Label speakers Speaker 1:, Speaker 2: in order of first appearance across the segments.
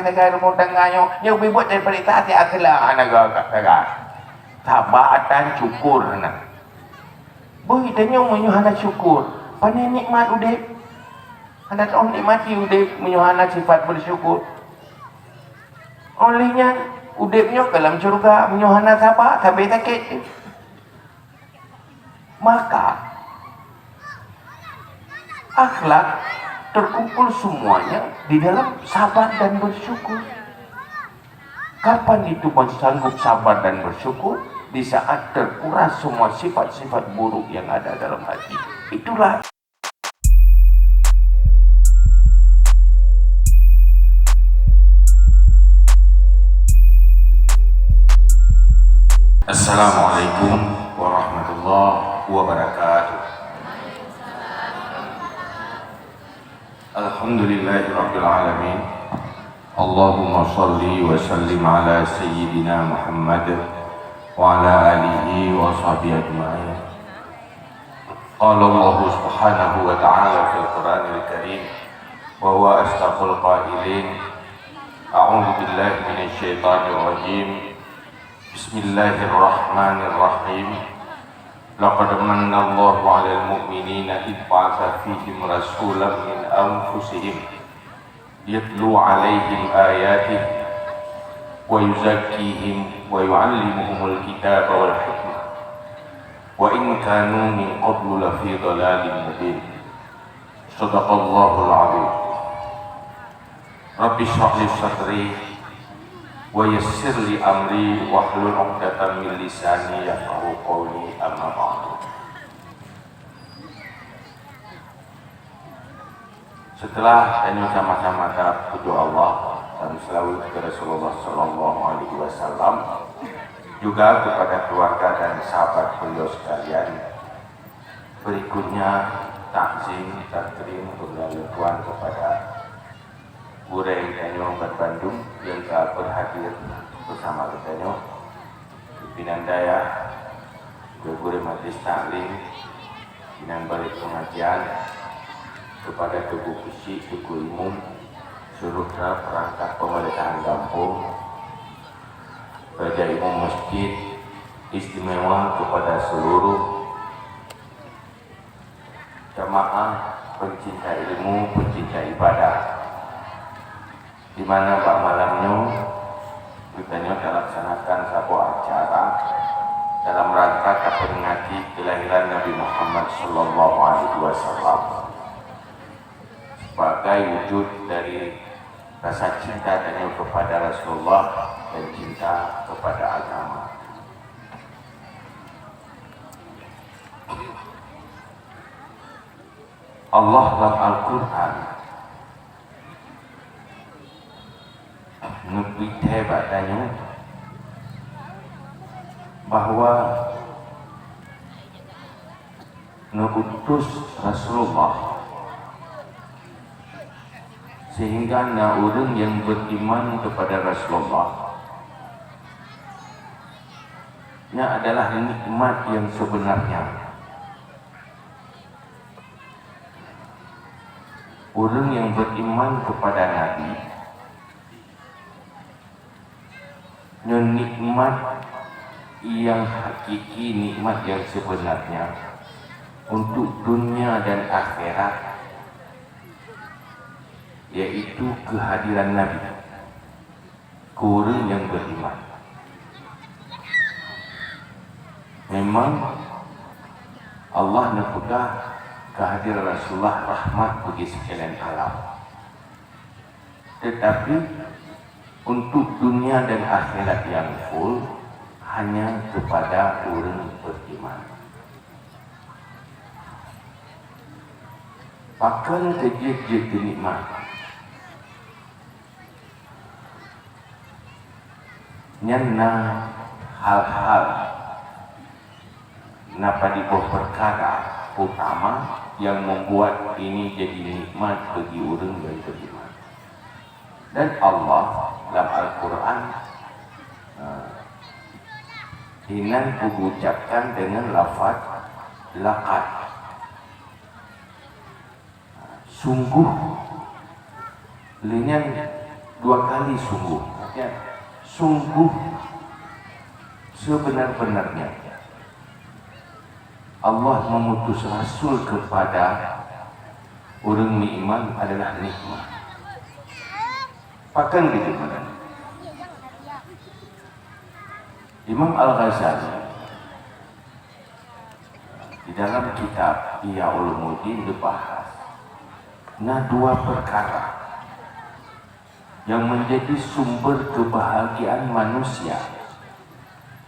Speaker 1: negara mudang ngayo yang dibuat daripada taati akhlak negara sabatan syukur na boy danyo menyuhana syukur panen nikmat udip hendak orang nikmati udip menyuhana sifat bersyukur olehnya udipnya dalam surga menyuhana siapa sampai sakit maka akhlak terkumpul semuanya di dalam sabar dan bersyukur. Kapan itu sanggup sabar dan bersyukur? Di saat terkuras semua sifat-sifat buruk yang ada dalam hati. Itulah. Assalamualaikum warahmatullahi wabarakatuh. Alhamdulillahirabbil alamin. Allahumma shalli wa sallim ala sayyidina Muhammad wa ala alihi wa sahbihi ajma'in. Qala Allah subhanahu wa ta'ala fil Qur'anil Karim wa huwa asdaqul qailin. A'udzu billahi minasy syaithanir rajim. Bismillahirrahmanirrahim. Laqad manna Allahu 'alal mu'minina idh ba'atha fihim rasulan min anfusihim yatlu 'alaihim ayatihi wa yuzakkihim wa yu'allimuhumul kitaba wal hikmah wa in kanu min qablu lafi dhalalin mubin. Shadaqallahul 'azim. Rabbi shrah li sadri wa yassir li amri wahlul 'uqdatam min lisani yafqahu qawli amma ba'du. Setelah dan sama-sama puji Allah dan selawat kepada Rasulullah sallallahu alaihi wasallam, juga kepada keluarga dan sahabat beliau sekalian, berikutnya takzim takrim berlaluan kepada Gureng Danyo Bandung yang telah berhadir bersama kita, pimpinan daya, Guru Majelis Taklim, pimpinan balik pengajian, kepada Tugu Kusi, Tugu Umum, seluruh perangkat pemerintahan kampung, Raja Imam Masjid, istimewa kepada seluruh jamaah pencinta ilmu, pencinta ibadah, di mana Pak malamnya kita laksanakan sebuah acara dalam rangka memperingati kelahiran Nabi Muhammad sallallahu alaihi wasallam sebagai wujud dari rasa cinta dan kepada Rasulullah dan cinta kepada agama. Allah dalam Al-Quran ngebit hebatnya bahwa nuutus Rasulullah sehingga orang yang beriman kepada Rasulullah nya adalah nikmat yang sebenarnya. Orang yang beriman kepada Nabi nikmat yang hakiki, nikmat yang sebenarnya untuk dunia dan akhirat, yaitu kehadiran Nabi, orang yang beriman. Memang Allah nakutah kehadiran Rasulullah rahmat bagi sekalian alam, tetapi untuk dunia dan akhirat yang full hanya kepada orang beriman. Pakal kejadian nikmat nyana hal-hal napa di perkara utama yang membuat ini jadi nikmat bagi orang yang beriman. Dan Allah dalam Al-Quran hinan mengucapkan dengan lafaz laqad, sungguh linyan dua kali sungguh, ya, sungguh sebenar-benarnya Allah mengutus Rasul kepada orang beriman adalah nikmat. Pakan gitu mana? Imam Al-Ghazali di dalam kitab Ihya Ulumuddin dibahas dua perkara yang menjadi sumber kebahagiaan manusia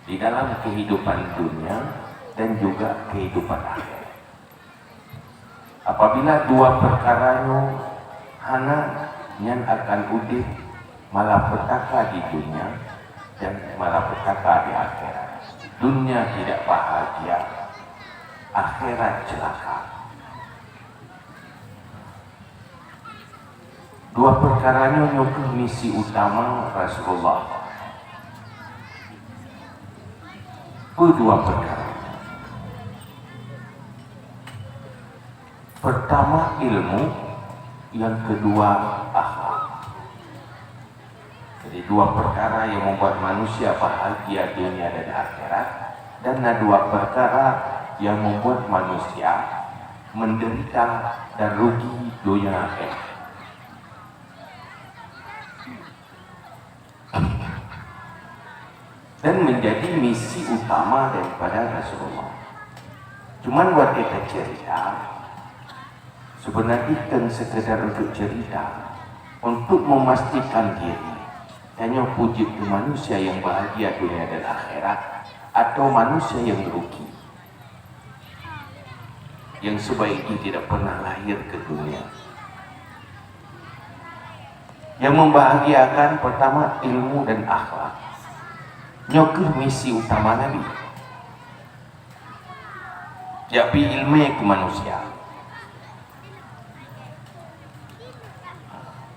Speaker 1: di dalam kehidupan dunia dan juga kehidupan akhirat. Apabila dua perkaranya hana yang akan udih malapetaka di dunia dan malapetaka di akhirat. Dunia tidak bahagia, akhirat celaka. Dua perkaranya nyokong misi utama Rasulullah. Dua perkara. Pertama ilmu, yang kedua akhlak. Jadi dua perkara yang membuat manusia bahagia dunia dan akhirat, dan dua perkara yang membuat manusia menderita dan rugi dunia akhirat. Dan menjadi misi utama daripada Rasulullah. Cuman buat kita cerita, sebenarnya kan sekedar untuk cerita, untuk memastikan diri, hanya puji ke manusia yang bahagia dunia dan akhirat, atau manusia yang rugi, yang sebaiknya tidak pernah lahir ke dunia. Yang membahagiakan pertama ilmu dan akhlak. Nyokir misi utama Nabi. Jadi ilmu ke manusia.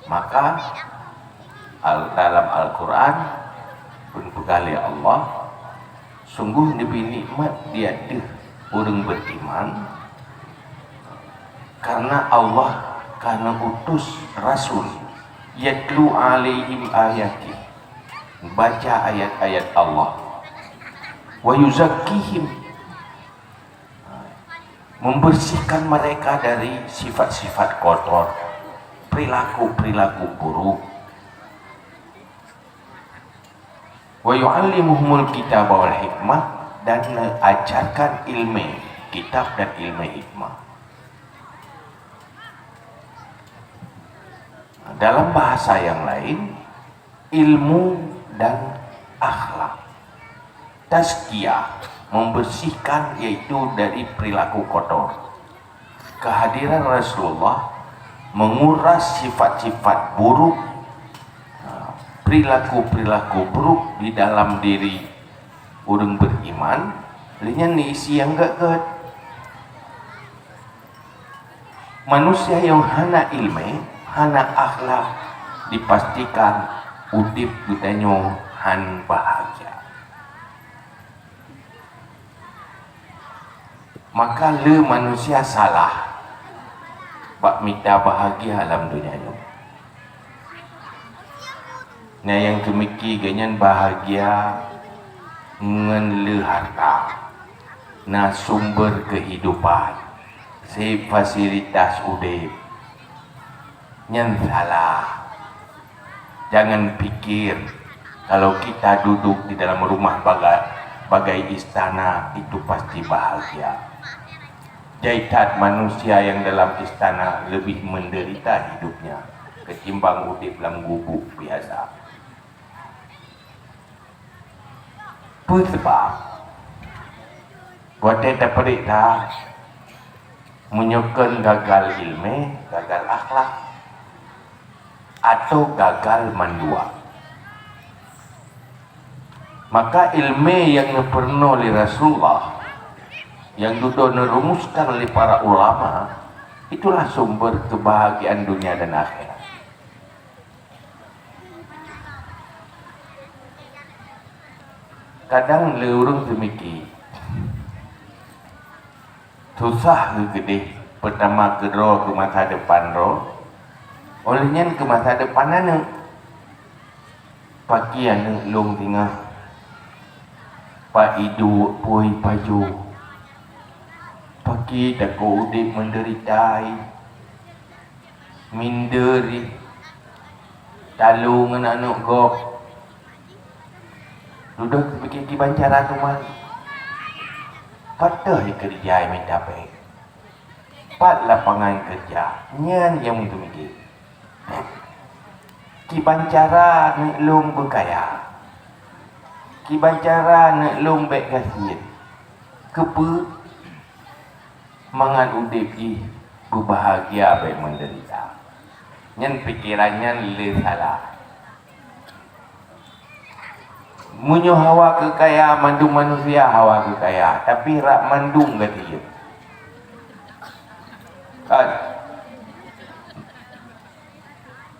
Speaker 1: Maka dalam Al-Quran pun berkali Allah, sungguh lebih nikmat dia orang beriman karena Allah karena utus Rasul yatlu alaihim ayati, baca ayat-ayat Allah, wa yuzakkihim, membersihkan mereka dari sifat-sifat kotor, perilaku-perilaku buruk, wa yu'allimuhumul kitab wal hikmah, dan mengajarkan ilmu kitab dan ilmu hikmah. Dalam bahasa yang lain, ilmu dan akhlak, tazkiyah, membersihkan, yaitu dari perilaku kotor. Kehadiran Rasulullah menguras sifat-sifat buruk, perilaku-perilaku buruk di dalam diri orang beriman. Dengan isi yang gak manusia yang hana ilmu, hana akhlak, dipastikan udip budanyo han bahagia. Maka le manusia salah bak minta bahagia alam dunia ni. Nah yang kemiki ganyan bahagia ngan le harta, na sumber kehidupan, si fasilitas udip. Nyan salah. Jangan pikir kalau kita duduk di dalam rumah bagai istana itu pasti bahagia. Jaitat manusia yang dalam istana lebih menderita hidupnya ketimbang udip dalam gubuk biasa. Sebab buat kita periksa menyokong gagal ilmu, gagal akhlak, atau gagal mandua. Maka ilmu yang pernah oleh Rasulullah, yang sudah dirumuskan oleh para ulama, itulah sumber kebahagiaan dunia dan akhirat. Kadang leurung demikian, susah gede. Pertama kedua ke masa depan roh, olehnya ke masa depan Pagi anak long tengah Pak hidup pui paju Pagi tak udip menderitai Minderi Talung anak-anak gok Duduk fikir bancara tu man Patah kerja yang minta baik Pat lapangan kerja Nyan yang untuk mikir Kibancara nak long berkaya Kibancara nak long baik kasih Kepa Mangan udip berbahagia baik menderita Nyan pikirannya le salah Munyo hawa kekaya mandung manusia hawa kekaya Tapi rak mandung katanya kan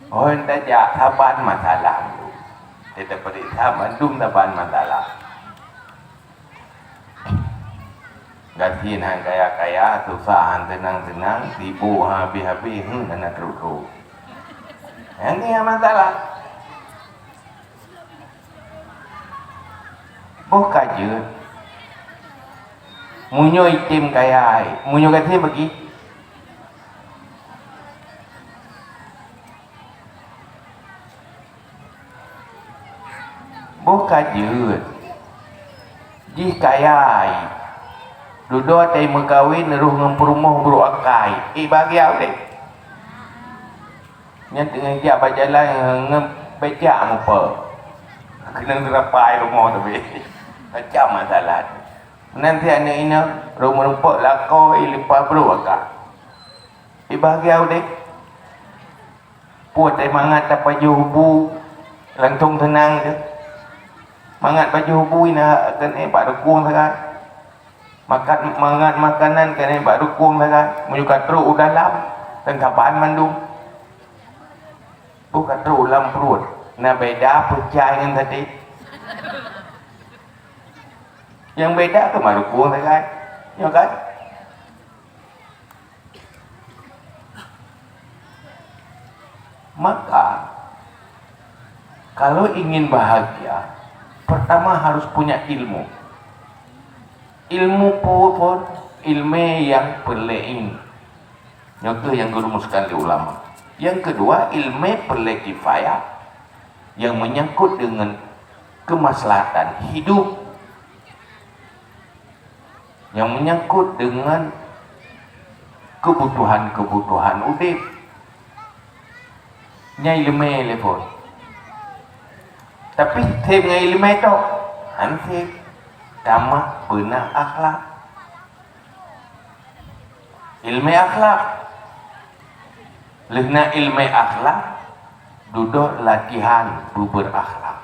Speaker 1: orang tajak saban masalah kita periksa mandung saban masalah gatin hang kaya-kaya susah hang tenang-tenang tipu habis-habis nak teruk-teruk yang ni yang masalah bukan je munyo itim kaya munyo gatin bagi bukan je jika kaya duduk tay megawin neruh ngemperumah buru akai bagi apa deh yang tengah jak berjalan ngebecak apa kena terapai rumah tu macam masalah nanti anak ini rumah rumput lakau lepas buru akai bagi apa deh puat tay mangat dapat juhubu langsung tenang je mangat baju hubui nak kan pak dukung sangat makan mangat makanan kan pak dukung sangat menyuka teruk dalam dan kapan mandung bukan teruk dalam perut nah beda pecah dengan tadi yang beda tu pak dukung sangat ya kan maka kalau ingin bahagia pertama harus punya ilmu. Ilmu pun ilmu yang perlain. Itu yang dirumuskan oleh ulama. Yang kedua, ilmu perle kifayah yang menyangkut dengan kemaslahatan hidup. Yang menyangkut dengan kebutuhan-kebutuhan udip. Nya ilmu telepon. Tapi thêm dengan ilmu itu hansip tamah benar akhlak ilmu akhlak lehna ilmu akhlak duduk latihan berakhlak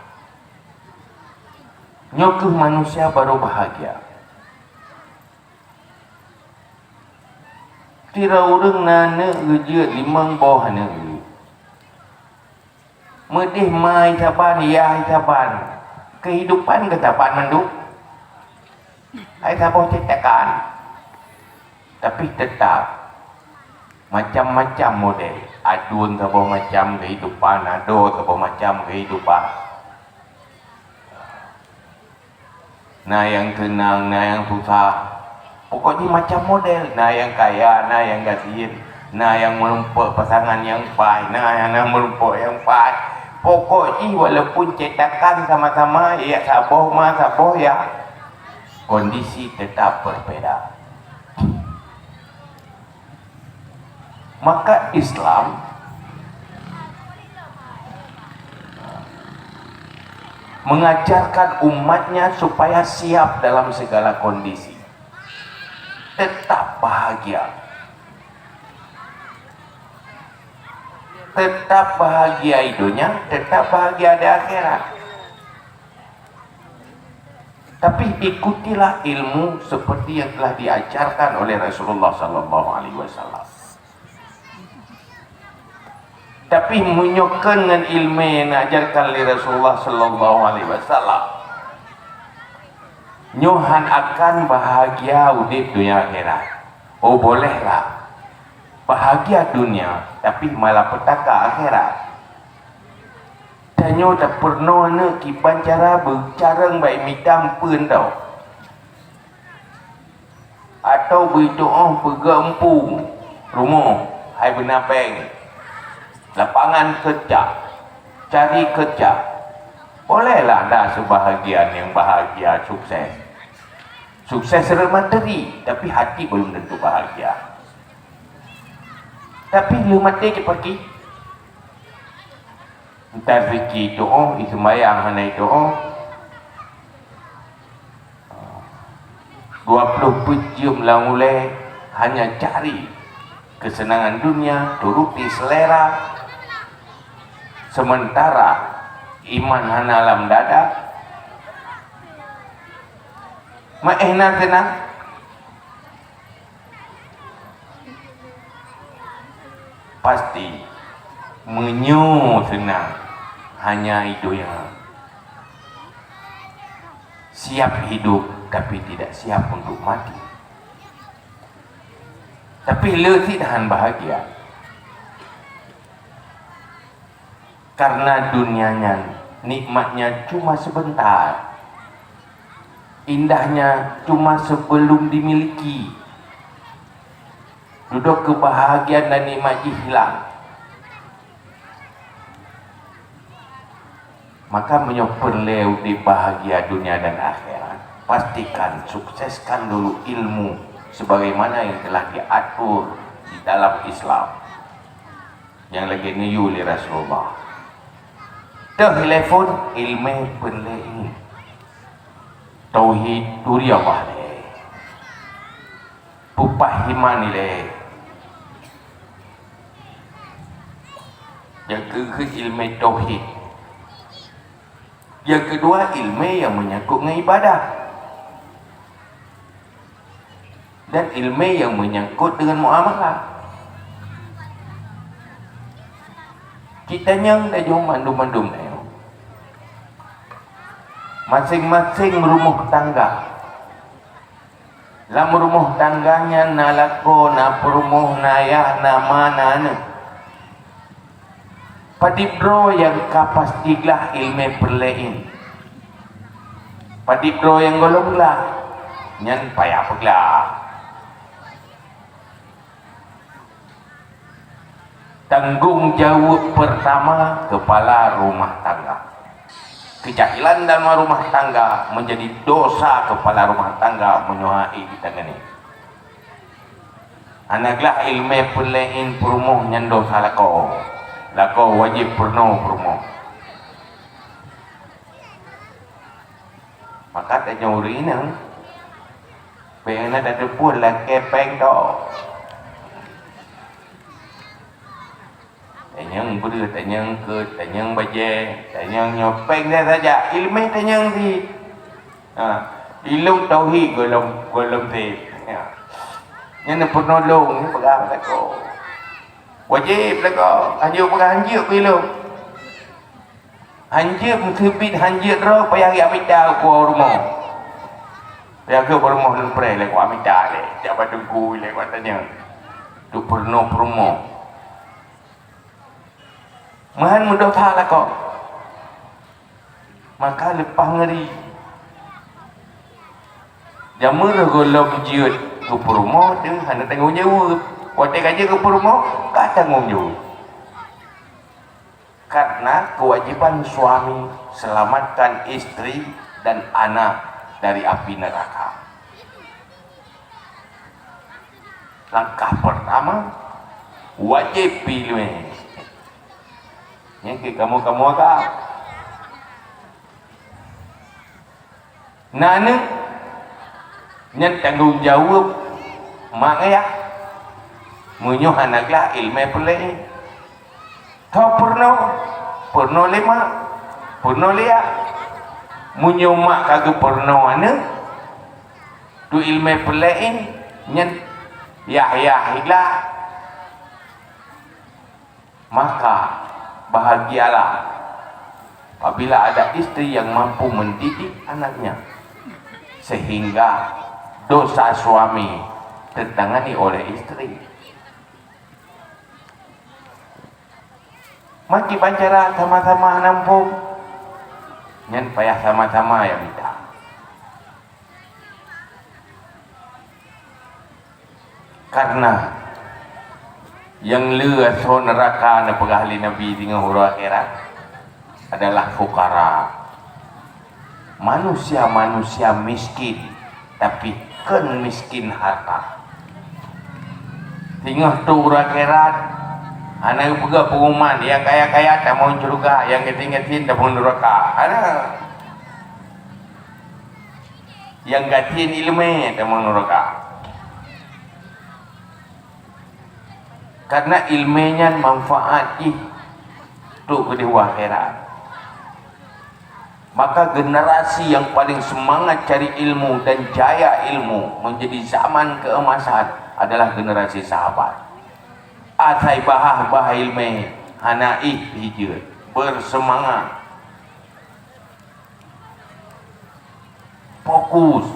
Speaker 1: nyokuh manusia baru bahagia tira urang nana gejeut limang bawah hana medih mai saban ya saban kehidupan ke saban manduk ai saban cetakan tapi tetap macam-macam model adun saban macam kehidupan ado saban macam kehidupan nah yang tenang nah yang susah pokoknya macam model nah yang kaya nah yang gasin nah yang merumpuk pasangan yang baik nah yang merumpuk yang baik pokoknya walaupun cetakan sama-sama ya saboh ya kondisi tetap berbeda maka Islam mengajarkan umatnya supaya siap dalam segala kondisi tetap bahagia tetap bahagia hidupnya, tetap bahagia di akhirat. Tapi ikutilah ilmu seperti yang telah diajarkan oleh Rasulullah Sallallahu Alaihi Wasallam. Tapi menyokong dengan ilmu yang diajarkan oleh Rasulullah Sallallahu Alaihi Wasallam, nyohan akan bahagia udip dunia akhirat. Oh bolehlah bahagia dunia tapi malapetaka akhirat Tanyo tak pernah nak kipan cara bercarang baik midam pun tau. Atau berdoa bergempung rumah hai benapeng lapangan kerja, cari kerja. Bolehlah dah sebahagian yang bahagia sukses. Sukses secara materi, tapi hati belum tentu bahagia. Tapi lu mati je pergi. Entah fikir doa, ismayang hanai doa. 20 jam lah mulai hanya cari kesenangan dunia, turuti selera. Sementara iman hana alam dada. Ma'ehna tenang. Pasti menyu senang. Hanya itu yang siap hidup tapi tidak siap untuk mati. Tapi letih tahan bahagia. Karena dunianya, nikmatnya cuma sebentar. Indahnya cuma sebelum dimiliki. Duduk kebahagiaan dan nikmat hilang. Maka menyoperleu di bahagia dunia dan akhirat. Pastikan, sukseskan dulu ilmu sebagaimana yang telah diatur di dalam Islam. Yang lagi niyu li Rasulullah. Telefon ilmu penlei. Tauhid duri Allah le. Pupahiman le. Yang kedua ilmu tauhid. Yang kedua ilmu yang menyangkut dengan ibadah. Dan ilmu yang menyangkut dengan muamalah. Kita yang dah jom mandum-mandum tayo. Masing-masing rumah tangga. Dalam rumah tangganya nalako na perumuh nayah nama nana. Padibro yang kapas diglah ilmu perlein. Padibro yang golonglah nyan payah peglah. Tanggung jawab pertama kepala rumah tangga. Kejahilan dalam rumah tangga menjadi dosa kepala rumah tangga menyuai kita ini. Anaklah ilmu perlein perumuh nyan dosa lako. Lako wajib purno perumuh. Maka tak nyuri ni pengen ada pun lah kepeng dah. Tanyang beri, tanyang ke, tanyang baje, tanyang nyopeng dia saja. Ilmu tanyang di ilmu tauhid golong ti. Yang penolong ni pegang lako. Wajib lako. Anjur pegang anjur pilu. Anjur terbit anjur roh payah ya minta ku rumah. Payah ke rumah lu pre le ku minta le. Jabat tunggu le katanya. Tu perno promo. Mahan mudah thala kau. Maka lepas ngeri. Jamur golong jiut ke perumo tu hendak tanggung jawab. Waktu kerja ke perumo tak tanggung jawab. Karena kewajiban suami selamatkan istri dan anak dari api neraka. Langkah pertama wajib pilih. Yang kamu agak. Nana yang tanggung jawab mak ayah menyuh anaklah ilmu pelai. Kau pernah lima, pernah lihat menyuh mak kagak pernah anak tu ilmu pelai yang hilah maka bahagialah apabila ada istri yang mampu mendidik anaknya sehingga dosa suami tertangani oleh istri. Maki pacara sama-sama nampung. Nyan payah sama-sama ya minta. Karena yang leuh so neraka na pagahali Nabi dengan huru akhirat adalah fukara. Manusia-manusia miskin tapi kan miskin harta. Tinggal tu huru akhirat anak juga pengumuman yang kaya-kaya tak mau surga, yang getin-getin tak mau neraka. Ada yang gatin ilmu tak mau neraka. Karena ilmunya manfaat untuk kedua akhirat. Maka generasi yang paling semangat cari ilmu dan jaya ilmu menjadi zaman keemasan adalah generasi sahabat. Atai bahah ilmu hanaih hijau bersemangat, fokus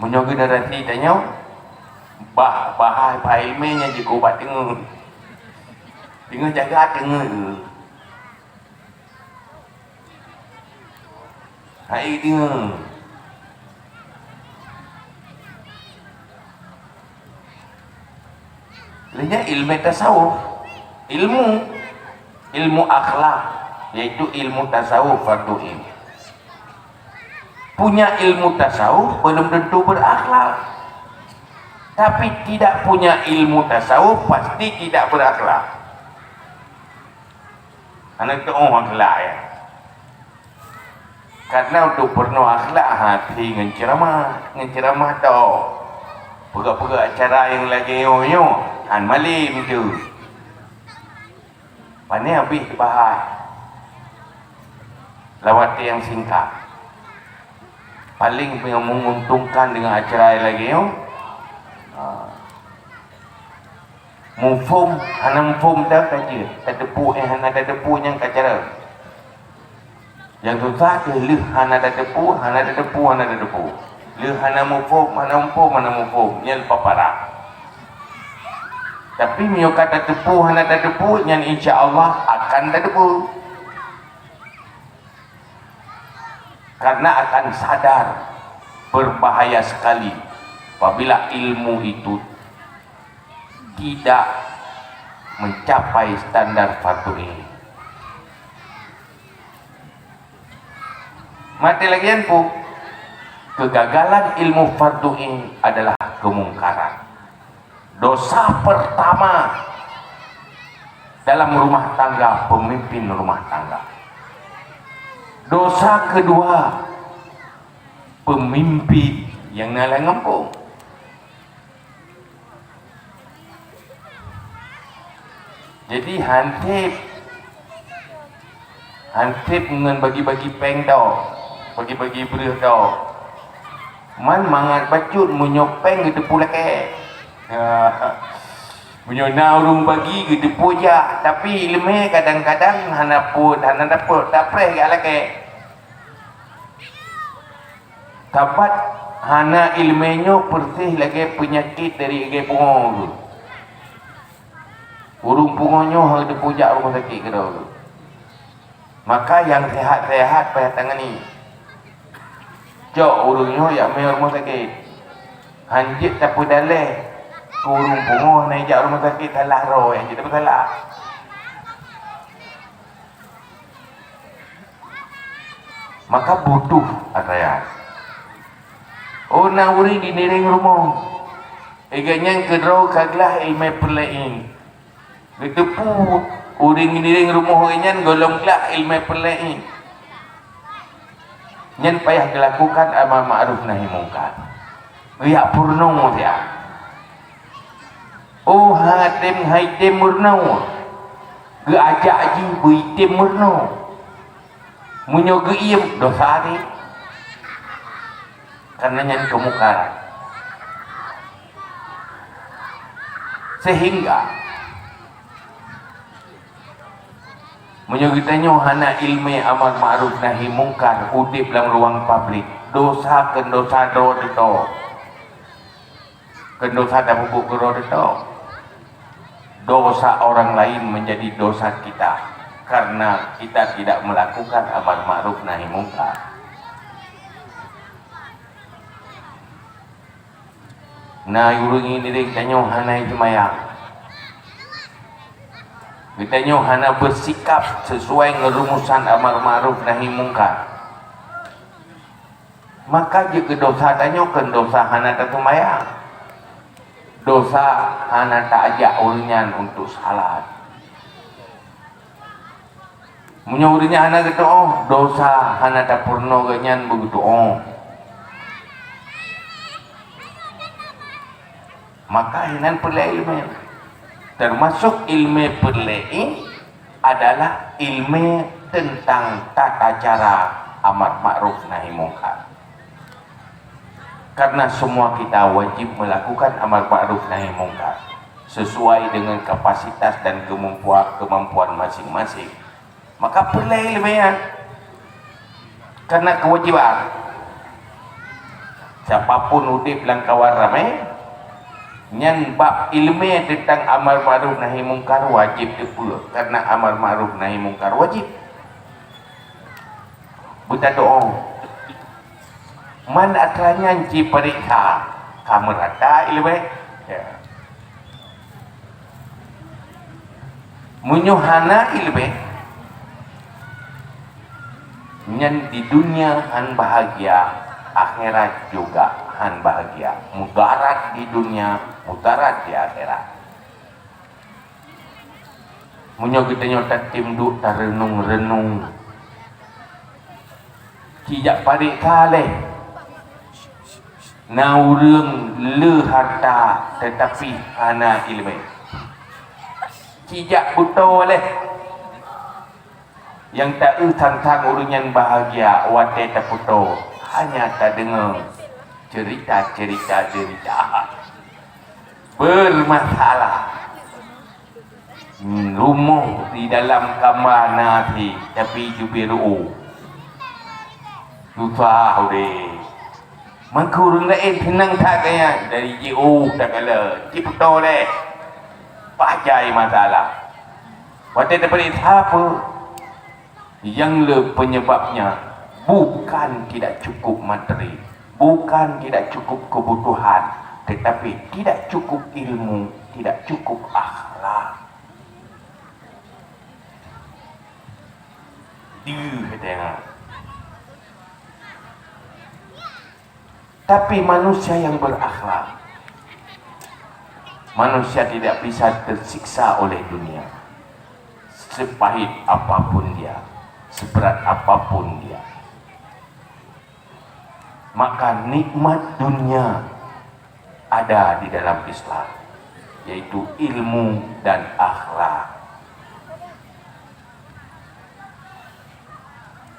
Speaker 1: menyogi darati tanya bahah ilmunya jika ubat tengah jaga tengah hai tengah lainnya ilmu tasawuf, ilmu akhlak, yaitu ilmu tasawuf fardu ain. Punya ilmu tasawuf belum tentu berakhlak, tapi tidak punya ilmu tasawuf pasti tidak berakhlak. Anak itu akhlak ya. Karena untuk penuh akhlak hati ngenceramah tau. Pegak-pegak acara yang lagi yo an malim tu. Pandai habis bahas. Lawat yang singkat. Paling yang menguntungkan dengan acara yang lagi yo. Mufum, hana mufum dah kaji. Tak depu hana ada depu yang kacara. Yang susah ke lih hana ada depu, hana ada depu. Lih hana mufum, nyel papara. Tapi mio kata depu hana ada depu, yang insya-Allah akan ada depu. Karena akan sadar berbahaya sekali apabila ilmu itu tidak mencapai standar fardu ain. Mati lagian pun kegagalan ilmu fardu ain adalah kemungkaran. Dosa pertama dalam rumah tangga pemimpin rumah tangga. Dosa kedua pemimpin yang nalang ngempung. Jadi hantip dengan bagi-bagi peng tau, bagi-bagi beruh tau. Man mangat bacut menyopeng gitu pula ke. Menyona urung bagi gitu puja, tapi ilmu kadang-kadang hana dapat tak preh gak ke. Dapat hana ilmunya bersih lagi penyakit dari lagi pungong. Urung pungonyo hang dipuja rumah sakit ke dulu. Maka yang sehat-sehat payah tangani. Jok urungnya ya mai rumah sakit. Hanjit tapu daleh. Urung pungoh naik jak rumah sakit salah roh yang kita salah. Maka butuh ataya. Oh na uri di niring rumah. Eganya kedro kaglah mai perlain. Gedepu uring-uring rumah nyan golong kelak ilmu perlain. Nyan payah dilakukan amal ma'ruf nahi mungkar. Riak purno dia. Oh hatim haitim murno. Ge ajak ji buitim murno. Munyo ge iem dosa ni. Karena nyan kemukaran. Sehingga menyogitanya hana ilmu amal ma'ruf nahi mungkar udip dalam ruang publik dosa kendosa do deto kendosa tak bubuk do deto dosa orang lain menjadi dosa kita karena kita tidak melakukan amar ma'ruf nahi mungkar. Nah, urang ini dia tanya hanai jemayang. Kita tanya hana bersikap sesuai ngerumusan amar ma'ruf nahi mungkar. Maka jika dosa tanyakan dosa hana tatumayang. Dosa hana tak ajak uringan untuk salat. Menyuruhnya hana kata oh dosa hana tak pernah ganyan begitu oh. Maka hinan perle ilmu. Termasuk ilmu perle adalah ilmu tentang tata cara amar ma'ruf nahi mungkar. Karena semua kita wajib melakukan amar ma'ruf nahi mungkar sesuai dengan kapasitas dan kemampuan masing-masing. Maka perlu ilmiah. Karena kewajiban. Siapapun udip langkawan ramai, nyan bab ilmiah tentang amar ma'ruf nahi mungkar wajib dipula. Karena amar ma'ruf nahi mungkar wajib. Buta doa. Man atranya ci periksa kamu rata ilmu ya. Munyuhana ilmu nyan di dunia han bahagia, akhirat juga han bahagia. Mudarat di dunia, mudarat di akhirat. Munyo kita nyotat timdu tarenung-renung kijak padik kaleh naurung le harta tetapi hana ilmu. Kijak buto leh yang tak tentang urusan bahagia wate tak buto hanya tak dengar cerita bermasalah rumah di dalam kamar nanti tapi jubiru susah deh. Maka orang lain tenang tak kaya dari jauh tak kala cipta deh pajai masalah waktu daripada apa yang penyebabnya bukan tidak cukup materi, bukan tidak cukup kebutuhan, tetapi tidak cukup ilmu, tidak cukup akhlak. Dia tapi manusia yang berakhlak, manusia tidak bisa tersiksa oleh dunia. Sepahit apapun dia, seberat apapun dia. Maka nikmat dunia ada di dalam Islam, yaitu ilmu dan akhlak.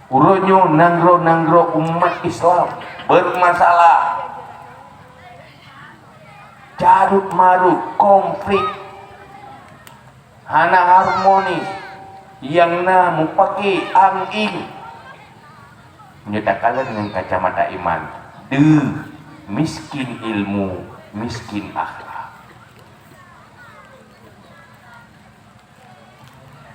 Speaker 1: Uronyo nanggro umat Islam bermasalah, carut marut, konflik, hana harmonis, yang na mupaki angin menyatakan dengan kacamata iman miskin ilmu, miskin akhlak.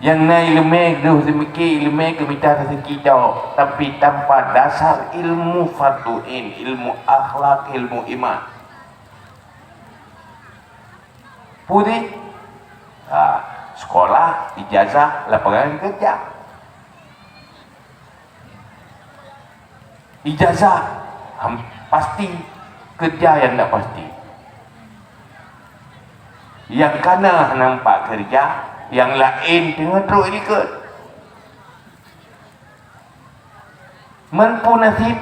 Speaker 1: Yang na ilmu semiki ilmu kemita rezeki jauh, tapi tanpa dasar ilmu farduin, ilmu akhlak, ilmu iman. Putih sekolah, ijazah, lapangan kerja. Ijazah pasti, kerja yang tak pasti. Yang kana nampak kerja, yang lain tengah teruk ikut. Mampu nasib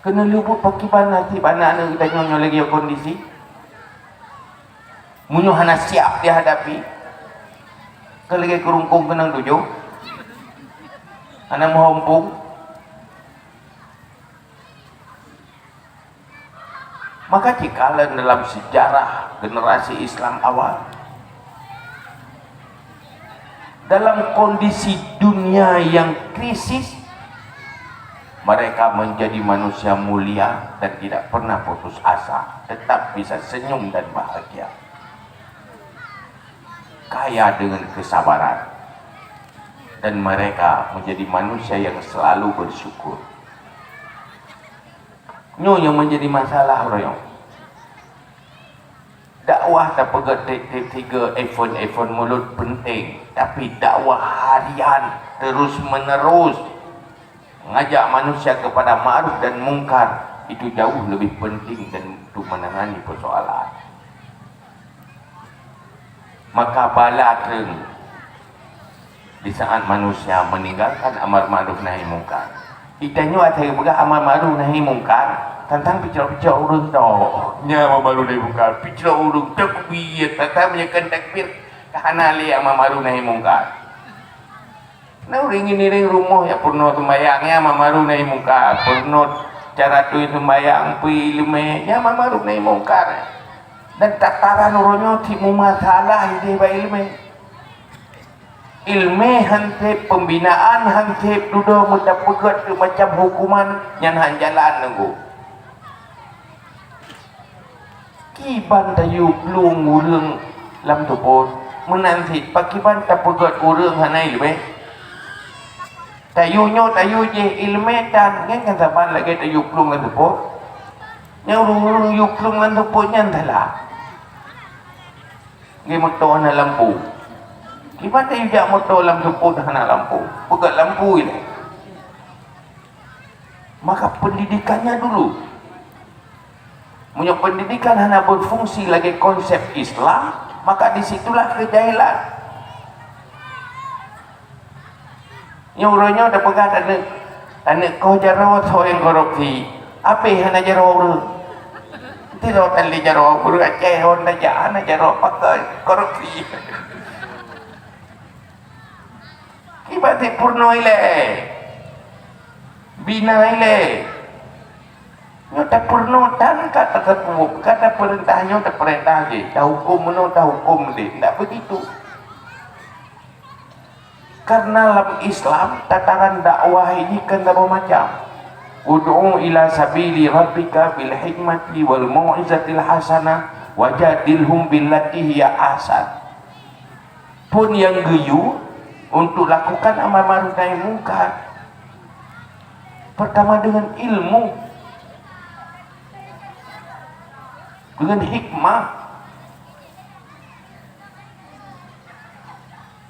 Speaker 1: kena lubuk pakiban nasib anak-anak kita nyonya lagi kondisi munyo hana siap dihadapi kalau lagi kerungkung kenang tujuh anak mahompung. Maka jikalau dalam sejarah generasi Islam awal, dalam kondisi dunia yang krisis, mereka menjadi manusia mulia dan tidak pernah putus asa, tetap bisa senyum dan bahagia. kaya dengan kesabaran, dan mereka menjadi manusia yang selalu bersyukur. Nyo yang menjadi masalah royong. Dakwah tak pegat tiga iPhone mulut penting, tapi dakwah harian terus menerus mengajak manusia kepada ma'ruf dan mungkar itu jauh lebih penting dan untuk menangani persoalan. Maka balakan di saat manusia meninggalkan amar ma'ruf nahi mungkar. Itanya ada juga amar ma'ruf nahi mungkar tentang bicara-bicara urus dah. Nya amar ma'ruf nahi mungkar, bicara urus takbir, tentang menyekan takbir kahana li amar ma'ruf nahi mungkar. Nah ring ini ring rumah ya purno sembayangnya amar ma'ruf nahi mungkar, purno cara tu sembayang pi ilmunya amar ma'ruf nahi mungkar. Dan tataran orangnya timu masalah ini ba ilmu hantip pembinaan hantip duduk mendapat macam hukuman yang hanjalan nunggu kiban tayu belum urang lam tupon menanti pakiban tak pegat urang hanai lebih tayunyo tayu je ilmu dan kan saban lagi tayu belum lam tupon yang urang yu belum lam tupon yang telah motor na lampu. Gimana juga motor lampu na lampu? Pegat lampu ini. Maka pendidikannya dulu. Punya pendidikan hanya berfungsi lagi konsep Islam, maka disitulah kejahilan. Yang orangnya ada pegat anak kau jarawa so yang korupsi. Apa yang hanya jarawa tidak tali jaro buru Aceh Honda jana jaro pakai korupsi. Kibati purno ile, bina ile. Nyota purno tan kata terpuk kata perintahnya tak perintah je. Dah hukum mana dah hukum dia. Tidak begitu. Karena dalam Islam tataran dakwah ini kan bermacam. Ud'u ila sabili rabbika bil hikmati wal mau'izatil hasanah wajadilhum billati hiya ahsan. Pun yang geyu untuk lakukan amar ma'ruf nahi mungkar pertama dengan ilmu, dengan hikmah.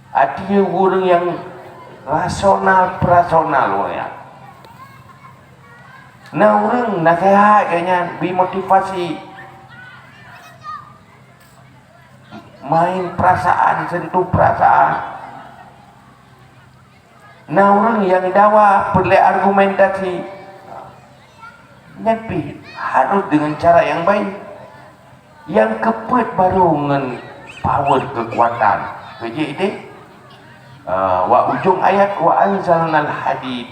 Speaker 1: Artinya orang yang rasional ya. Nah orang nasihat kayaknya bimotivasi main perasaan, sentuh perasaan. Nah orang yang dakwah perlu argumentasi nyepi harus dengan cara yang baik, yang kepet baru dengan power kekuatan. Jadi wa ujung ayat wa anzalnal hadid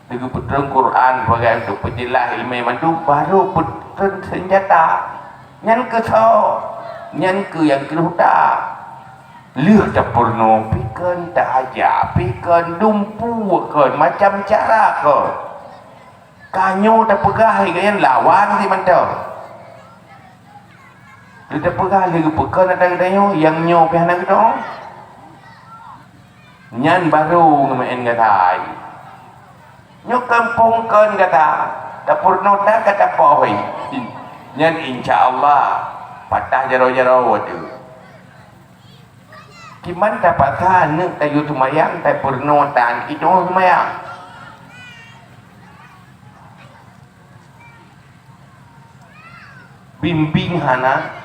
Speaker 1: dengan peterang Quran sebagai untuk penjelas ilmu mandu baru peterang senjata nyan ke so nyan ke yang kedua lih tak purno pikan tak aja pikan dumpu kan macam cara ke kanyo tak pegah yang lawan si mantau dia tak pegah lagi pekan ada yang nyo pihak itu nyan baru ngemain gatai nyok kampung kan kata dapur nota kata pohoi nyan insyaallah patah jaro-jaro wadu kiman dapat tahan tayu tumayang dapur nota itu tumayang bimbing hana.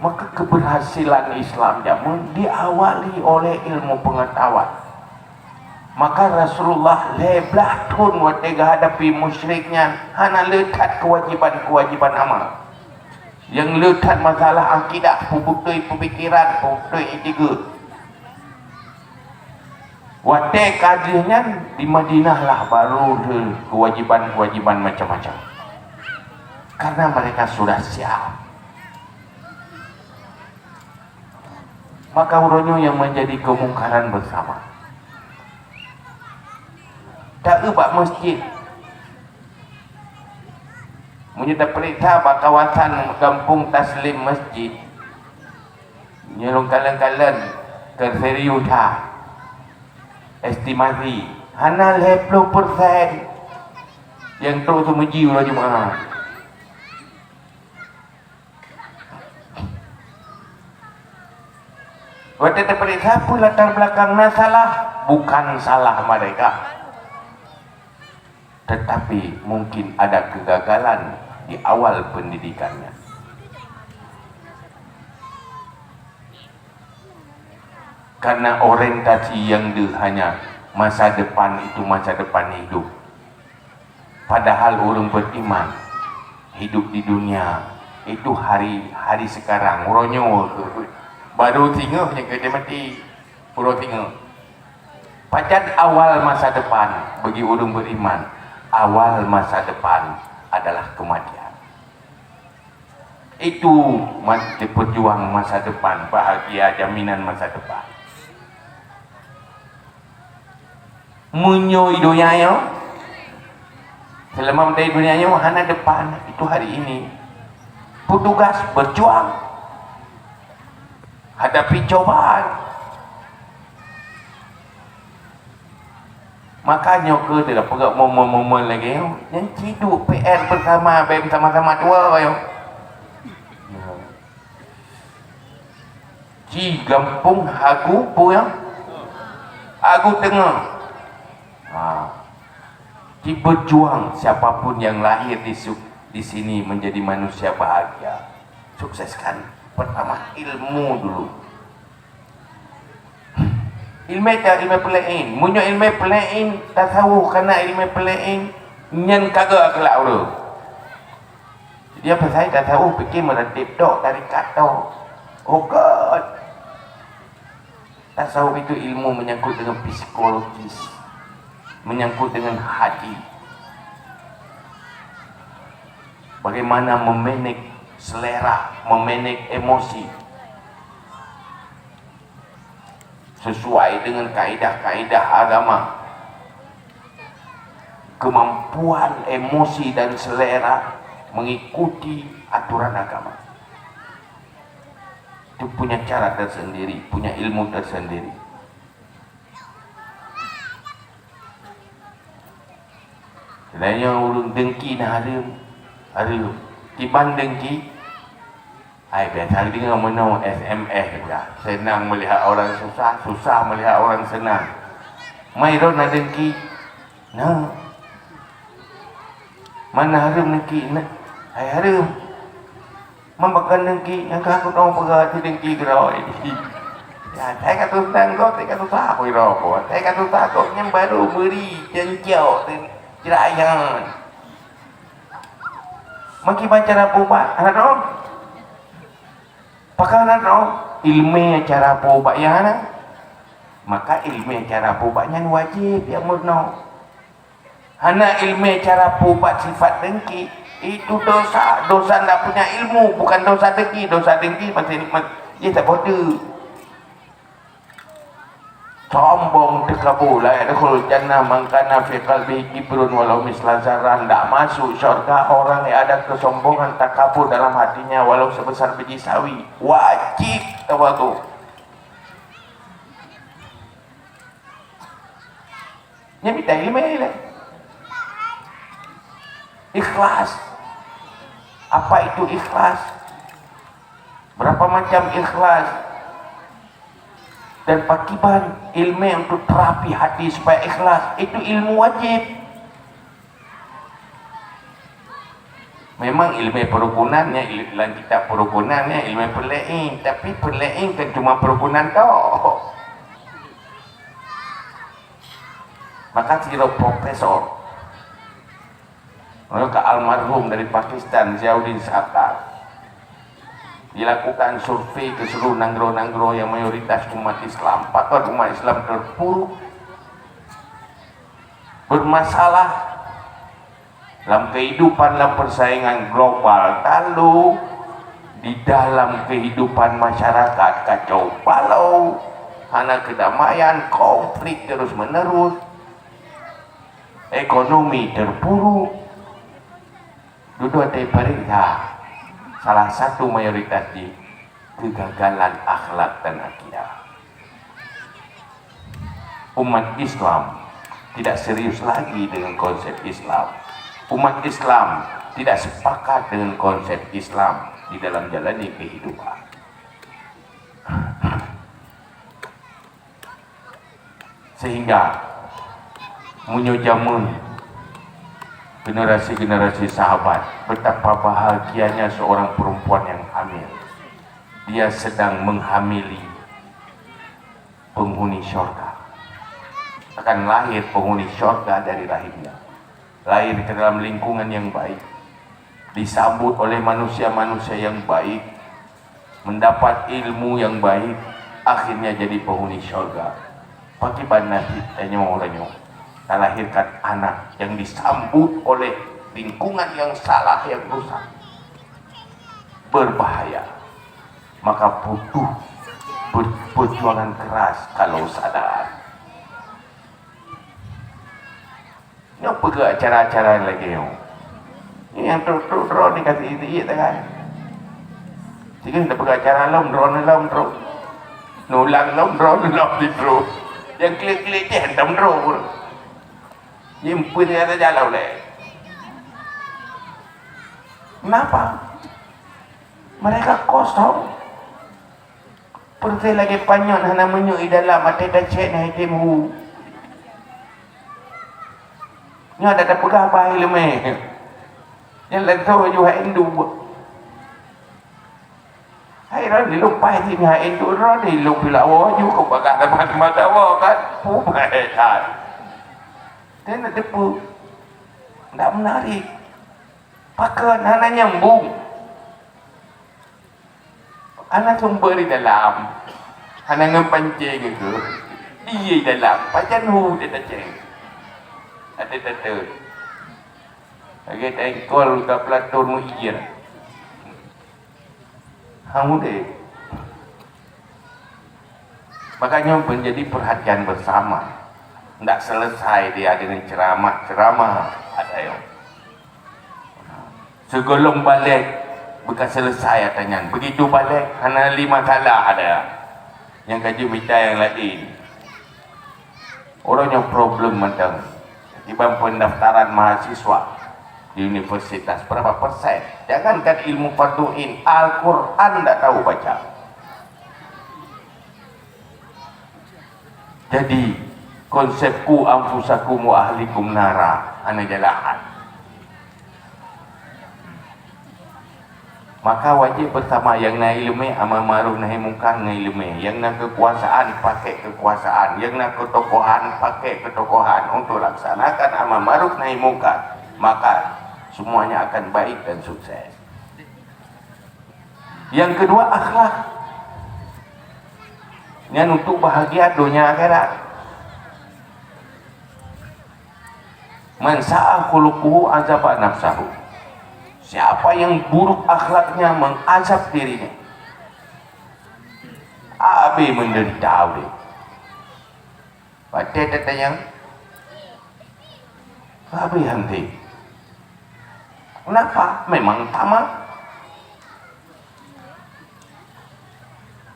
Speaker 1: Maka keberhasilan Islam jamun diawali oleh ilmu pengetahuan. Maka Rasulullah leblah tun watega hadapi musyriknya hana letak kewajiban amal. Yang letak masalah akidah, pembukti pemikiran, pembukti etiket. Wate kadrinya di Madinah lah baru kewajiban macam-macam. Karena mereka sudah siap. Maka urunyo yang menjadi kemungkaran bersama. Tak ubah masjid Menyita periksa kawasan kampung Taslim Masjid. Nyelong kalan-kalan terseriusa estimasi hana 50% yang tu semuji ulah jemaah. Waktu terperiksa pun latar belakangnya salah, bukan salah mereka, tetapi mungkin ada kegagalan di awal pendidikannya. Karena orientasi yang dia hanya masa depan itu masa depan hidup. Padahal orang beriman hidup di dunia itu hari sekarang. Uronyo baru tinggal yang kerja mati, pura tinggal. Pacat awal masa depan bagi orang beriman, awal masa depan adalah kematian. Itu pejuang masa depan, bahagia jaminan masa depan. Munyo idoyayo selama menjadi dunianya hana depan itu hari ini. Petugas berjuang hadapi cobaan. Makanya ke dia pegak momen-momen lagi yang hidup PR bersama BEM sama-sama tua yo. Ci gampung aku punya aku tengah. Berjuang siapapun yang lahir di sini menjadi manusia bahagia. Sukseskan pertama ilmu dulu. Ilmu pelain, munyo ilmu pelain tasawuf karena ilmu pelain nyen kagak kelak uru. Dia pasal tasawuf fikir meratib dok dari kata. Oh God. Tasawuf itu ilmu menyangkut dengan psikologis, menyangkut dengan hati. Bagaimana memanage selera, memanage emosi sesuai dengan kaidah-kaidah agama. Kemampuan emosi dan selera mengikuti aturan agama itu punya cara tersendiri, punya ilmu tersendiri. Lainnya urung dengki nah hari tiban dengki. Ai biasa dengar mana SMS juga. Senang melihat orang susah, susah melihat orang senang. Mai ro nak dengki. Nah. Mana harum dengki nak? Ai harum. Membakan dengki yang aku tahu pegat dengki gerau ini. Ya, saya kata tang kau, saya kata tak aku ro ko. Saya kata tak kau yang baru beri jenjau dan jerayan. Maki baca rapubat, ano? Pakanan ilmu cara pubat yang mana? Maka ilmu cara pubatnya wajib yang murno. Hana ilmu cara pubat sifat dengki itu dosa. Dosa tak punya ilmu, bukan dosa dengki. Dosa dengki masih nikmat. Dia tak bodoh. Sombong tekabul la yadkhul jannah man kana fi qalbihi kibrun walau misla zarran. Tak masuk syurga orang yang ada kesombongan takabur dalam hatinya walau sebesar biji sawi. Wajib tawadu. Nya minta ilmu ile. Ikhlas. Apa itu ikhlas? Berapa macam ikhlas? Dan pakiban ilmu untuk terapi hati supaya ikhlas itu ilmu wajib. Memang ilmu perukunannya dalam kitab perukunannya ilmu perlain, tapi perlain kan cuma perukunan toh. Maka kira profesor mereka almarhum dari Pakistan Ziauddin Sattar dilakukan survei ke seluruh nanggro-nanggro yang mayoritas umat Islam, patut umat Islam terpuruk, bermasalah dalam kehidupan, dalam persaingan global, lalu di dalam kehidupan masyarakat kacau balau, hana kedamaian, konflik terus menerus, ekonomi terpuruk, Duduk di perintah salah satu mayoritas di kegagalan akhlak dan akidah. Umat Islam tidak serius lagi dengan konsep Islam. Umat Islam tidak sepakat dengan konsep Islam di dalam jalani kehidupan. Sehingga menyojamun generasi-generasi sahabat, betapa bahagianya seorang perempuan yang hamil. Dia sedang menghamili penghuni syurga. Akan lahir penghuni syurga dari rahimnya. Lahir ke dalam lingkungan yang baik, disambut oleh manusia-manusia yang baik, mendapat ilmu yang baik, akhirnya jadi penghuni syurga. Pakai nanti tanya orangnya, kita lahirkan anak yang disambut oleh lingkungan yang salah, yang rusak, berbahaya, maka butuh perjuangan keras kalau sadar. Ini pergi acara-acara lagi ini yang terus dikasih itu iya kan. Jika kita pergi acara lom drone nulang lom drone di terus yang klik-klik je hentam drone nyimpen ada jalan oleh. Kenapa? Mereka kosong. Pergi lagi panyon hana menyui dalam mati dan cek na hitimu. Nya ada pegah apa ilmu? Yang lain tahu juga Hindu. Hai ran di lupa sini ha Hindu ran di lupa lawa juga bagai tempat-tempat awak kan. Pumai kan. Dan ada pun tidak menarik. Pakai anak nyambung, anak sumber di dalam, anak ngepancing itu, dia dalam, pacan hu dia taceng, ada tata, lagi tengkol ke pelatur muhir, kamu deh. Makanya menjadi perhatian bersama. Tidak selesai dia dengan ceramah ada yang segolong balik bukan selesai tanya begitu balik hanya 5 salah ada yang kaji minta yang lain orangnya problem macam tiba pendaftaran mahasiswa di universitas berapa persen, jangankan ilmu farduin, Al-Quran tidak tahu baca. Jadi konsepku anfusakum wa ahlikum nara ana jalahan. Maka wajib bersama yang na ilmu amar ma'ruf nahi munkar ngilmu, yang na kekuasaan pakai kekuasaan, yang na ketokohan pakai ketokohan untuk laksanakan amar ma'ruf nahi munkar, maka semuanya akan baik dan sukses. Yang kedua akhlak. Yang untuk bahagia dunia akhirat. Man sa'a khuluquhu azaba nafsahu. Siapa yang buruk akhlaknya mengazab dirinya. Abi menderita awli. Baca data yang abi henti. Kenapa? Memang tamak.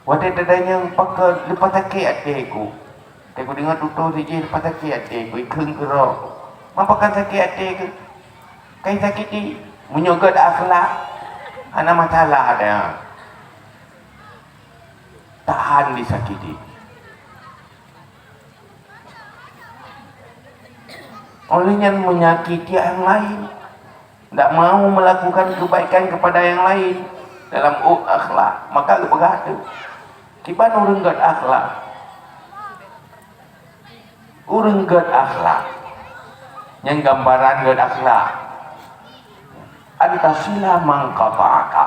Speaker 1: Wadah data yang pakai lepas takik adikku. Aku dengar tutur saja lepas takik adikku. Ikeng kerok. Mapakan sakit hati ke? Kain sakit ni menyogot akhlak. Ada masalah ada. Tahan disakiti. Olehnya menyakiti yang lain. Tidak mau melakukan kebaikan kepada yang lain dalam akhlak. Maka berkata, kita urenggat akhlak. Urenggat akhlak. Yang gambaran dan akhlak antasila man qata'aka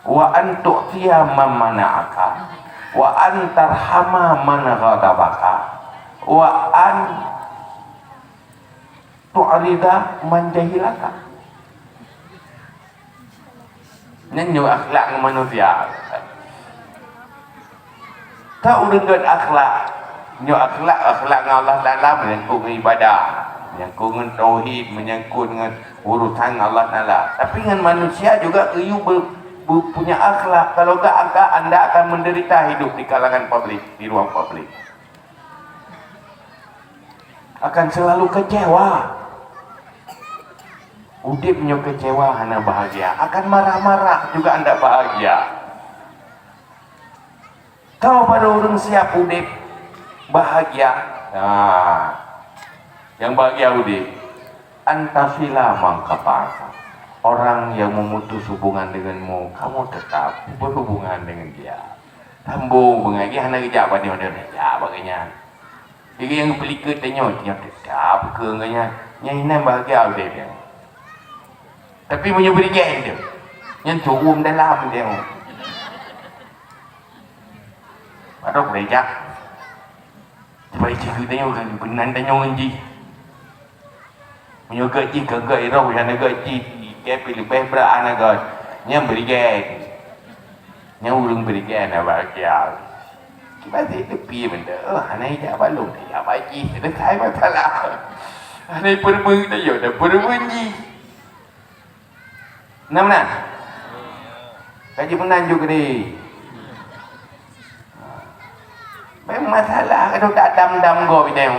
Speaker 1: wa an tu'tiya man mana'aka wa an tarhama man ghadabaka wa an tu'rida man jahilaka. Ini akhlak manusia. Tak urut akhlak. Ini akhlak Allah dalam dengan ibadah. menyangkut dengan tauhid, menyangkut dengan urusan Allah Ta'ala. Tapi dengan manusia juga you punya akhlak. Kalau tak akhlak, anda akan menderita hidup di kalangan publik, di ruang publik. Akan selalu kecewa. Udip punya kecewa, anda bahagia. Akan marah-marah juga anda bahagia. Kalau pada orang siap udip bahagia, nah, yang bahagia udip antasila mangkapasa. Orang yang memutus hubungan denganmu, kamu tetap berhubungan dengan dia. Sambung bengagi hana kerja apa dia kerja bagainya. Jadi yang beli ke tanya tetap ke nganya. Yang bahagia udip dia. Tapi punya beri gen dia. Yang cuum dalam dia. Adok beja. Sebab cikgu tanya kan benan tanya ngi. Punya gaji kagak irau yang gaji ke pilih bebra anak god. Yang beri gen. Yang urung beri gen bahagia. Kita tepi benda. Hanai tak balung dia baji. Dah kai masalah. Hanai permeng dah yo dah permenji. Benar-benar? Kaji benar juga ni. Memang masalah kalau tak dam-dam gop dia.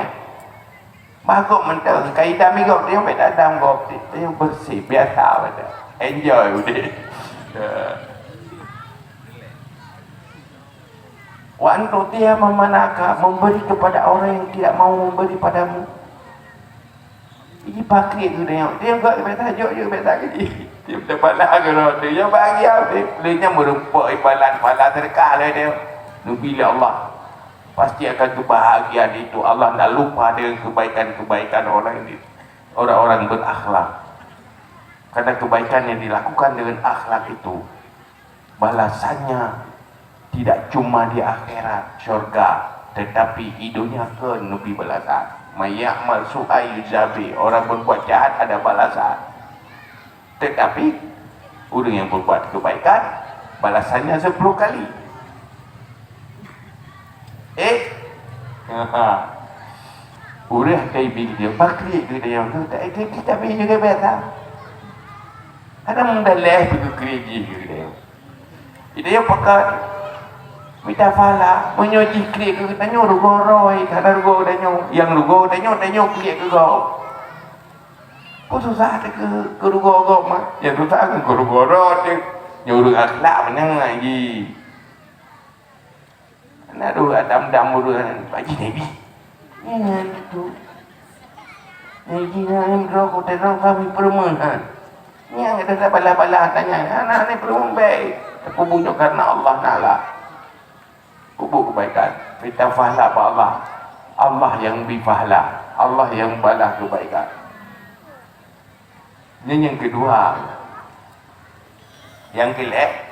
Speaker 1: Bagok mentang kai dam gop dia tak dam gop dia yang bersih biasa pada. Enjoy udah. Wa antu dia memanaka memberi kepada orang yang tidak mau memberi padamu. Ini pakai tu dia. Dia enggak tajuk je biasa ke dia dapat lah kalau dia bahagia dia merupakan ibadat pahala sedekah lah dia. Bila Allah pasti akan kebahagiaan itu. Allah tak lupa dengan kebaikan-kebaikan orang ini, orang-orang berakhlak. Karena kebaikan yang dilakukan dengan akhlak itu balasannya tidak cuma di akhirat syurga, tetapi hidupnya ke nebi balasan. Mayakmal su'ay yuzabi, orang berbuat jahat ada balasan. Tetapi orang yang berbuat kebaikan balasannya 10 kali. Urah kai bil dia pakri dia yang tu tak kita pergi juga biasa. Ada mendalih pergi kerja dia. Dia pakai minta fala menyoji klik ke tanya rugo roi kada rugo tanya yang rugo tanya klik ke kau. Kau susah ada ke rugo kau mah. Yang susah ke rugo roi nyuruh akhlak menang lagi. Nak dua dam-dam urusan bagi Nabi. Jangan itu. Nabi yang rokok terang kami permohonan. Yang ada bala-bala tanya, anak ni permohon baik. Aku bunuh karena Allah Ta'ala. Kubur kebaikan. Kita fahla apa Allah. Allah yang bifahla. Allah yang balas kebaikan. Ini yang kedua. Yang kelak.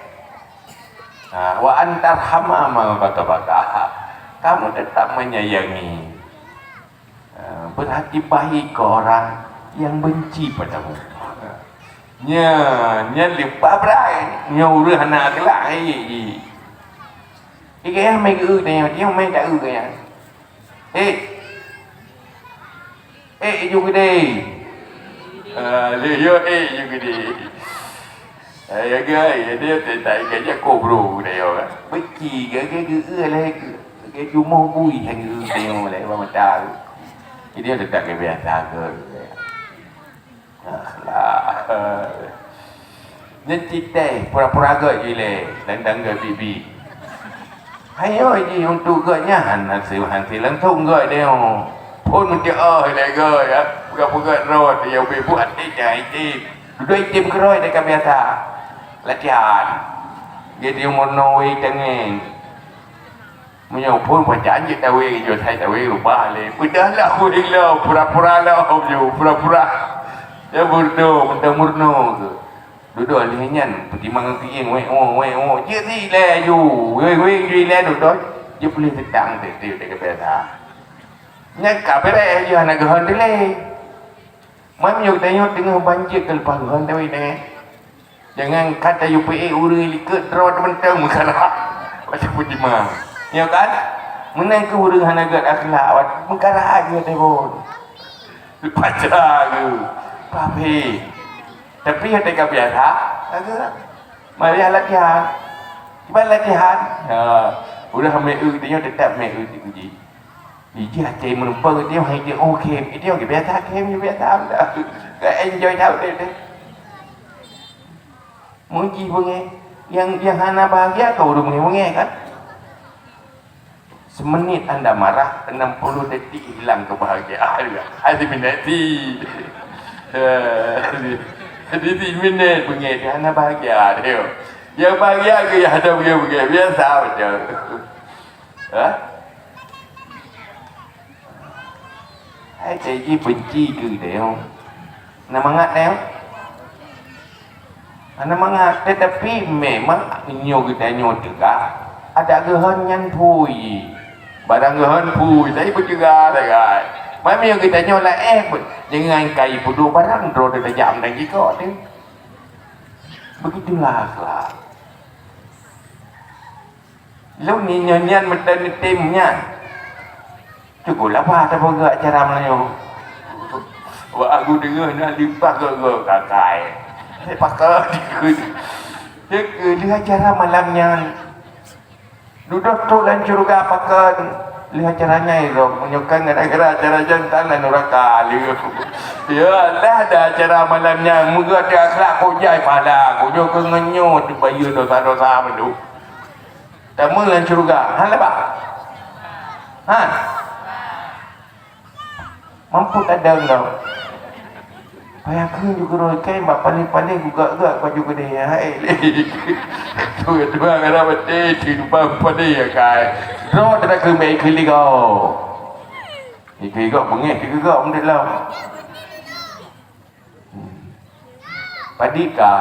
Speaker 1: Wa antar hamama baka-baka. Kamu tetap menyayangi, berhati baik ke orang yang benci padamu. Nya lupa berai, nya urus anak kelak ai. Yang mai ke dia mai tak ke yang. Juga deh. Yo juga deh. Ya guys, dia tak kerja kobro dia orang. Benci ke lah ke cuma bui hang tengok lah apa macam. Dia tak ke biasa ke. Akhlah. Dia cerita pura-pura gak je le dandang ke bibi. Hayo je untuk gaknya hasil langsung gak dia. Pun dia le gak ya. Bukan road dia buat dia itim. Duduk itim keroi dekat biasa. Latihan jadi umur Norway tengeng menyopun bacaan je tahu je saya tahu lupa le udahlah lah pura-pura lah pura-pura ya burdo mentang murno ke duduk lehenyan pertimbangan kieng we je si le you we je le duduk je boleh tetang tu dekat biasa nyak kabere je anak gahan le mai tengok tengah banjir ke lepas gahan tahu ni. Jangan kata UPA urang liket draw mentang mengkarah. Macam putima. Ya kan? Menang ke urang hanagat akhlak. Mengkarah aja teh pun. Baca ke Papi. Tapi ada kebiasaan agak mari latihan. Cuba latihan. Udah ambil dia tetap ambil uji. Dia cai menumpang dia hai dia okey. Dia okey biasa kem dia biasa dah. Enjoy tahu dia. Muji bunyi yang hana bahagia kau udah bunyi kan. Semenit anda marah, 60 detik hilang kebahagiaan. Hadi minati. Hadi minit bunyi dia hana bahagia dia. Yang bahagia ke yang ada bunyi biasa aja. Hai cik benci ke dia. Nak mangat dia. Anak mangat tetapi memang nyo kita nyo juga ada gehan yang pui barang gehan pui saya berjega dah memang yang kita nyo lah jangan kai pudu barang ro dah jam dan jika tu begitulah lah lu ni nyanyian meten timnya cukup lah apa bergerak cara Melayu wah aku dengar nak lipat ke kakai saya pakai dia acara malamnya duduk tu dan curuga pakai lihat caranya itu menunjukkan gara-gara acara jantan dan neraka ya lah ada acara malamnya muka dia akhlak kujai pada kujo kengenyo dibayu dosa-dosa mendu tamu dan curuga hal apa mampu tak ada enggak payah ke juga roh kain bak paling-paling gugak-gugak kau juga dia hai dua kena betul tiba pada ya kai roh tak ke mai kili kau iki kau bengek juga umdek lah padika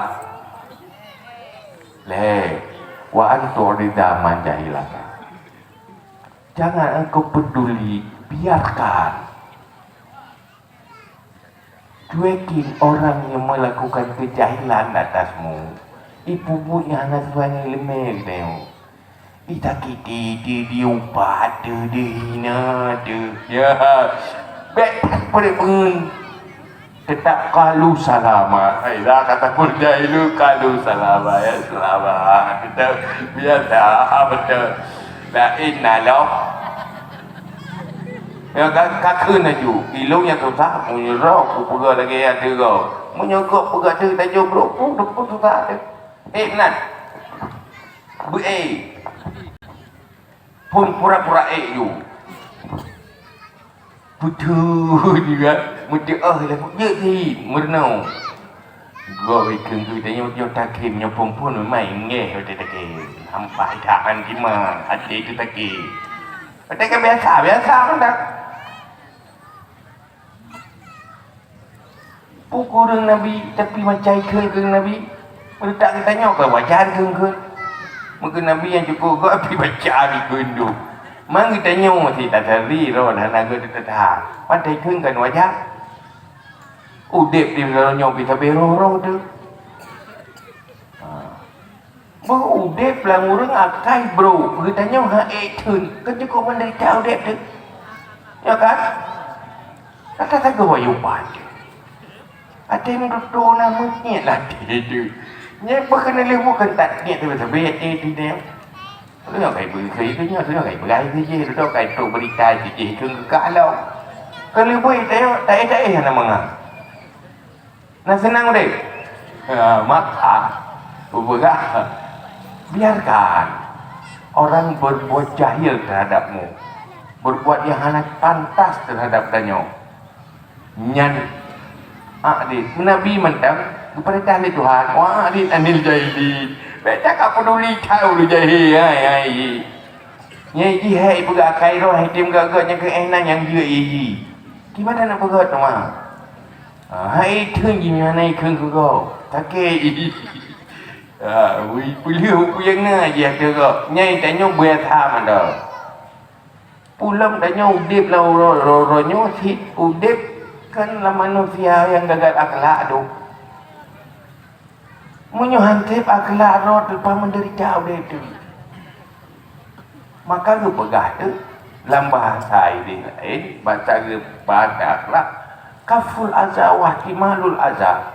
Speaker 1: le wa antu ridaman jahilah jangan engkau peduli biarkan cuekin orang yang melakukan kejahilan atasmu. Ibu-ibu yang anak suami lemah dia. Ditakiti, diupat, dihina, ya. Baik pada pun tetap kalu salama. Dah kata pun jahilu kalu salama ya selama. Kita biasa betul. La inna lahu ya kakak naju ilung yang susah menyerok pega lagi yang tergo menyokok pega tu tajuk bro pun susah tu nan bu pun pura-pura you betul juga mesti lah je si mernau go ikeng tu tanya yo takim yo pun mai nge yo takim hampai tahan gimana hati tu takim ada biasa kan dah pukul Nabi tapi macam ke Nabi mereka tanya ke wajar ke mungkin Nabi yang cukup kau pergi baca di kundu mang kita nyawa si tak seri roh dan naga tetap pandai ke kan wajar udep di dalam nyawa bisa beroro tu baru udep lah ngurang akai bro kita nyawa thun kan cukup menderita udep tu ya kan kata-kata kau wayupan ada yang duduk namanya lah dia tu yang berkena lemu kentat dia tu sebab dia lu yang kayak begitu tu nya tu yang kayak begitu je duduk kayak tu berita je ke kalau boleh tak ada nama nak senang deh maka ubah biarkan orang berbuat jahil terhadapmu berbuat yang hanya pantas terhadap danyo nyan adit Nabi mentang kepada ahli Tuhan wah adit anil jahili baca kau peduli tahu lu jahil hai nyai hai pega kairo hai tim gagaknya ke enak yang dia gimana nak pegat tu mah hai thun gimana ikun kau take beliau yang na je tu kau nyai tanya biasa mana pulang tanya udip lah ro hit udip kan lah manusia yang gagal akhlak tu menyuhantip akhlak roh lepas menderita oleh itu maka lu pegah tu dalam bahasa ini bahasa akhlak kaful aza wa ihtimalul aza.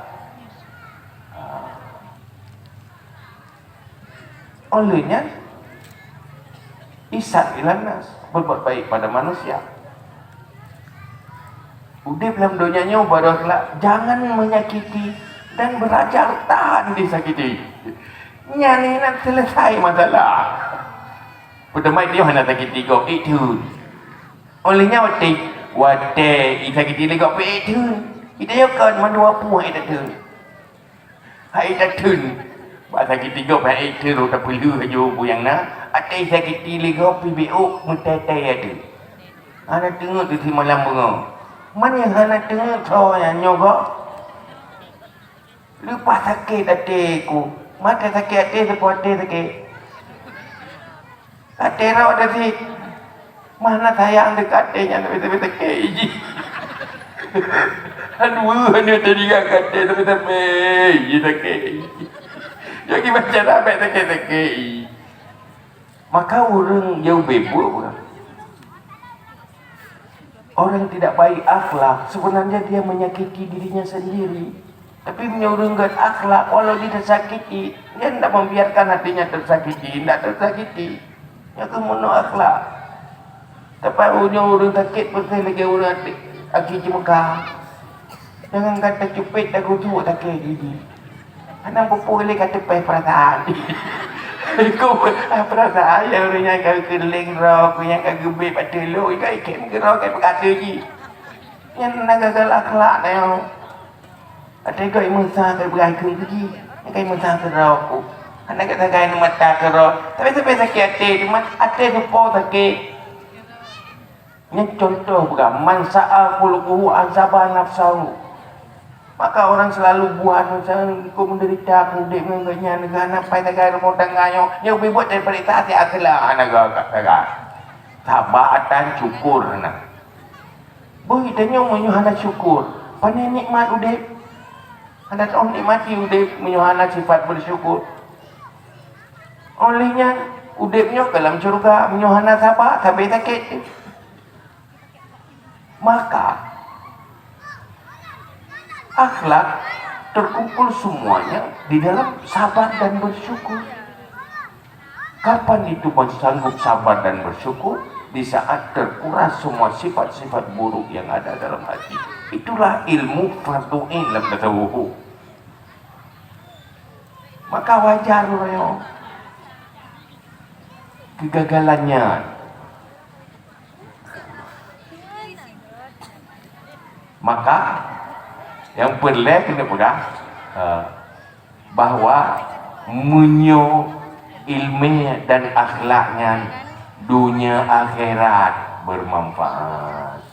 Speaker 1: Olehnya ihsan ilan nas, berbuat baik pada manusia. Udah dalam dunianya baraklah, jangan menyakiti dan belajar tahan disakiti. Nyani nak selesai masalah. Pertama dia hendak sakiti kau itu. Olehnya wate isakiti lagi kau itu. Itu yang kan mandua puah itu tu. Hai itu. Bahasa kita juga baik itu tak perlu aja yang nak. Ada isakiti lagi kau PBO mutai ada. Anak tengok tu si malam bunga. Mana yang anak tengok kau yang nyogok. Lupa sakit hatiku. Mata sakit hati sepuas hati sakit. Hati rawat hati. Mana sayang dekat hatinya tapi sakit. Aduh, hanya tadi kat hati tapi sakit. Jadi macam apa sakit. Maka orang jauh bebuk. Orang tidak baik akhlak, sebenarnya dia menyakiti dirinya sendiri. Tapi menurunkan akhlak, walau dia tersakiti, dia tidak membiarkan hatinya tersakiti, tidak tersakiti. Dia kemudian akhlak. Tapi orang sakit betul lagi orang aki Mekah. Jangan kata cupit dah gusuk sakit gigi. Anak pupuk boleh kata perasaan. Kau perasaan yang orangnya kau keling roh, kau yang kau gebik pada lu, kau ikan gerok kau berkata je. Yang nak gagal akhlak ni yang ada kau imusa kau berakhir lagi, kau imusa gerok. Anak kata kau ni mata gerok, tapi sampai sakit hati, cuma hati tu pun sakit. Ini contoh bukan man sa'a qulubuhu azaba nafsahu. Maka orang selalu buat macam ikut menderita kudik mengganya negara pai negara mau tanganyo yang buat daripada hati akhlak negara sabatan syukur nak boy danyo menyuhana syukur pane nikmat udip ada orang nikmati udip menyuhana sifat bersyukur olehnya udipnya dalam surga menyuhana sabar sampai sakit maka akhlak terkumpul semuanya di dalam sabar dan bersyukur. Kapan itu masih sanggup sabar dan bersyukur? Di saat terkuras semua sifat-sifat buruk yang ada dalam hati. Itulah ilmu fardu'in dalam tasawuf. Maka wajar loh kegagalannya. Maka yang perlu kena pegang bahawa menyo ilmu dan akhlaknya dunia akhirat bermanfaat.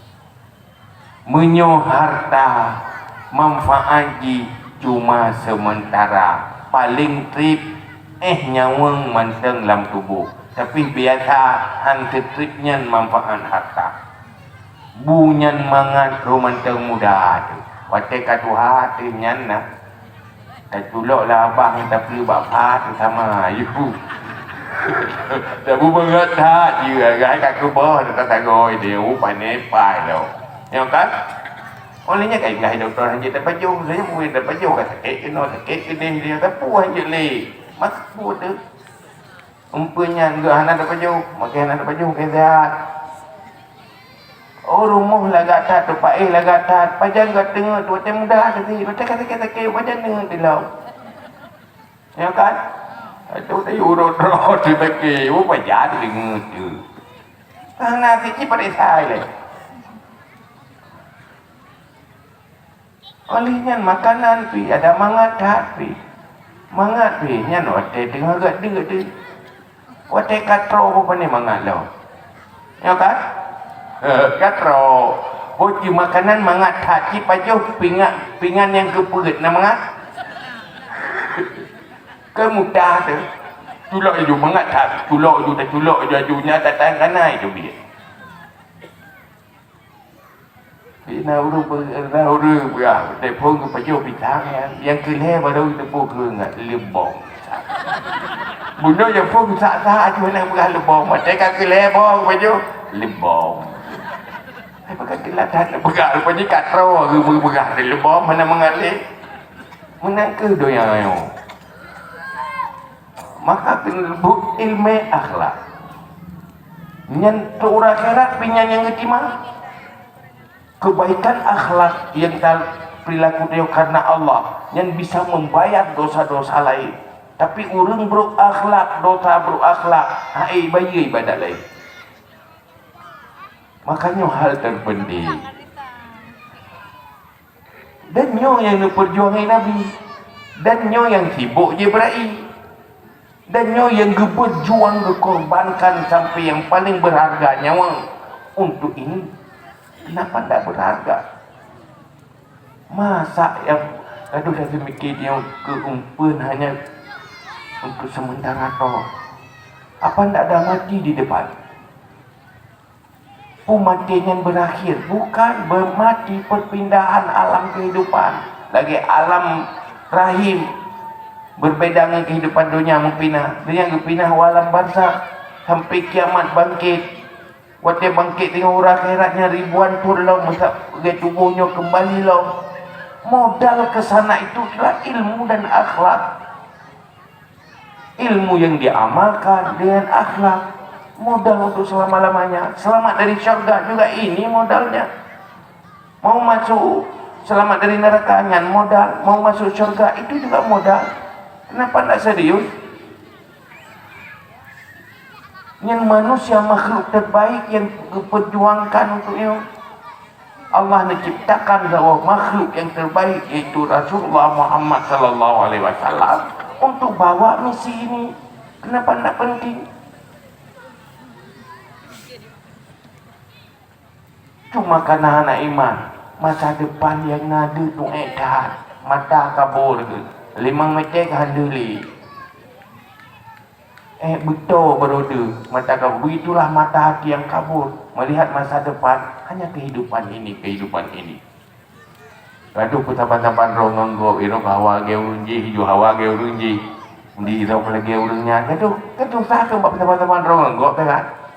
Speaker 1: Menyo harta manfaat cuma sementara. Paling trip nyawang manteng dalam tubuh. Tapi biasa hantu tripnya manfaat harta. Bunyan mangat romanteng muda tu. Watai kat Tuhan tu nyan nak. Tak tulok lah abang tak perlu bapak tu sama you. Tak berat tak je agak kat kubah tak tagoi dia pandai pai lo. Ya kan? Olehnya kai gai doktor hanya tak baju saya boleh tak baju kat sakit kena sakit kedih dia tak puas je le. Maksud tu. Umpanya enggak anak tak baju, makan anak tak baju ke sehat. Oh rumah lah gatat, tempat lah gatat, pajang kat tengah tu, macam mudah tadi, macam kata-kata pajang tengah di laut. Ya kan? Itu tadi urut-urut tu tak pajang di tengah tu. Nanti cik pada saya lah. Olehnya makanan pi, ada mangat tak pi. Mangat pi, nyan watai tengah kat dia tu. Watai katro apa ni mangat lo. Ya kan? Katro boci makanan mangat hati pajuh pingan yang keperut nak mangat kemudah tu culok je mangat tak culok je tak culok je ajunya tak tahan kanai tu dia na uru berah telefon ke pajuh pitang yang kelih baru tepuk ke ngat lebong bunuh yang pun sak-sak je nak berah lebong macam kelih bong pajuh lebong Pakai kelatan pegang rupanya katro ke pegang di lebah mana mengalir menang ke doya ayo. Maka kena lebut ilmu akhlak nyan tu orang akhirat pinyan yang ngetimah kebaikan akhlak yang perilaku dia karena Allah yang bisa membayar dosa-dosa lain. Tapi orang berakhlak dosa berakhlak hai bayi ibadat lain. Makanya hal terpenting dan nyo yang diperjuangi Nabi dan nyo yang sibuk Jibril dan nyo yang berjuang dikorbankan sampai yang paling berharga nyawa untuk ini. Kenapa tidak berharga? Masa yang aduh saya mikir yang keumpuan hanya untuk sementara toh. Apa tidak ada mati di depan? Pematian berakhir bukan bermati perpindahan alam kehidupan lagi alam rahim berbeda dengan kehidupan dunia mempinah dunia kepinah alam barzakh sampai kiamat bangkit waktu bangkit tengok orang akhiratnya ribuan tur lah masa tubuhnya kembali lah modal ke sana itu adalah ilmu dan akhlak ilmu yang diamalkan dengan akhlak modal untuk selama-lamanya selamat dari syurga juga ini modalnya mau masuk selamat dari neraka nyan modal mau masuk syurga itu juga modal kenapa tidak serius yang manusia makhluk terbaik yang diperjuangkan untuknya Allah menciptakan bahwa makhluk yang terbaik yaitu Rasulullah Muhammad sallallahu alaihi wasallam untuk bawa misi ini kenapa tidak penting. Cuma karena anak iman masa depan yang nada tu ekat mata kabur ke 5 meter handuli betul beroda mata kabur itulah mata hati yang kabur melihat masa depan hanya kehidupan ini gaduh putapan-tapan rongang go iro hawa ge urunji hiju hawa ge urunji di iro lagi urungnya gaduh sah ke putapan-tapan rongang go kan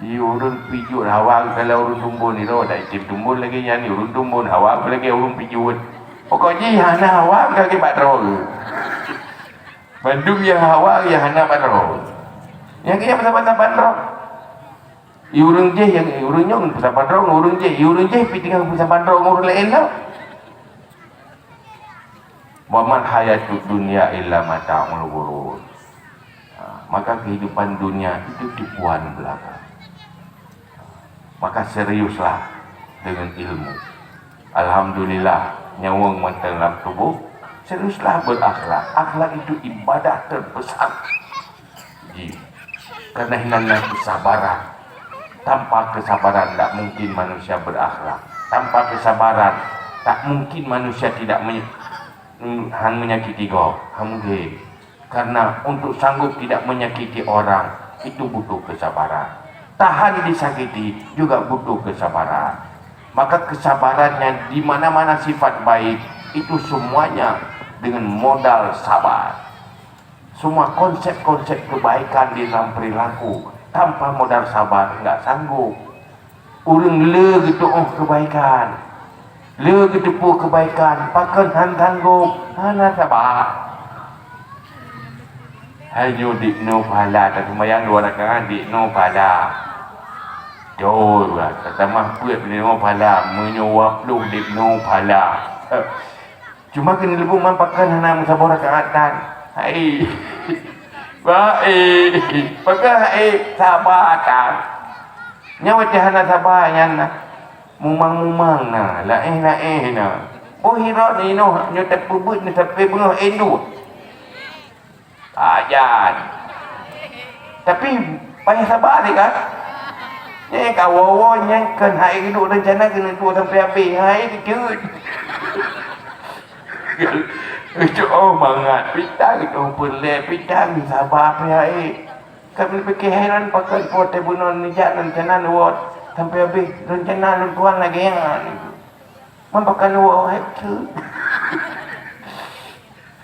Speaker 1: urun pijut hawa kalau urun tumbun itu ada itim tumbun lagi yang urun tumbun hawa lagi urun pijut pokoknya hana hawa kaki patrol Bandung yang hawa yang hana patrol yang kaya pasal patrol urun je yang urunnya pasal patrol urun je pitingan pasal patrol urun lain lah wa man hayatud dunya illa mata'ul ghurur maka kehidupan dunia itu tipuan belaka. Maka seriuslah dengan ilmu. Alhamdulillah nyawang mentang dalam tubuh. Seriuslah berakhlak. Akhlak itu ibadah terbesar. Karena hinanya kesabaran. Tanpa kesabaran tak mungkin manusia berakhlak. Tanpa kesabaran tak mungkin manusia tidak menyakiti kau. Mungkin. Karena untuk sanggup tidak menyakiti orang itu butuh kesabaran. Tahan disakiti juga butuh kesabaran. Maka kesabarannya di mana-mana sifat baik itu semuanya dengan modal sabar. Semua konsep-konsep kebaikan di dalam perilaku tanpa modal sabar enggak sanggup. Urang le gitu kebaikan. Le gitu kebaikan, pakan han sanggup, hana sabar. Hayo di no pala tak lumayan 2 rakaat di no pala. Jauh lah, pertama kuat di no pala, menyuap lu di no pala. Cuma kena lebu mampakan hana musabah rakaatan. Hai. Baik. Pakai sabar kan. Nyawa hana sabar yan na. Mumang-mumang na, laeh na. Oh hira ni no, nyo terpubut ni sampai bengah endu. Ajan. Tapi payah sabar ni kan. Ni kawawa yang kan hai hidup rencana kena tua sampai habis. Hai kejut. Itu mangat pitang itu pelek pitang sabar hai. Kami fikir heran pakai pote bunon ni jangan rencana luat sampai habis rencana lutuan lagi yang mampakan luat hai kejut.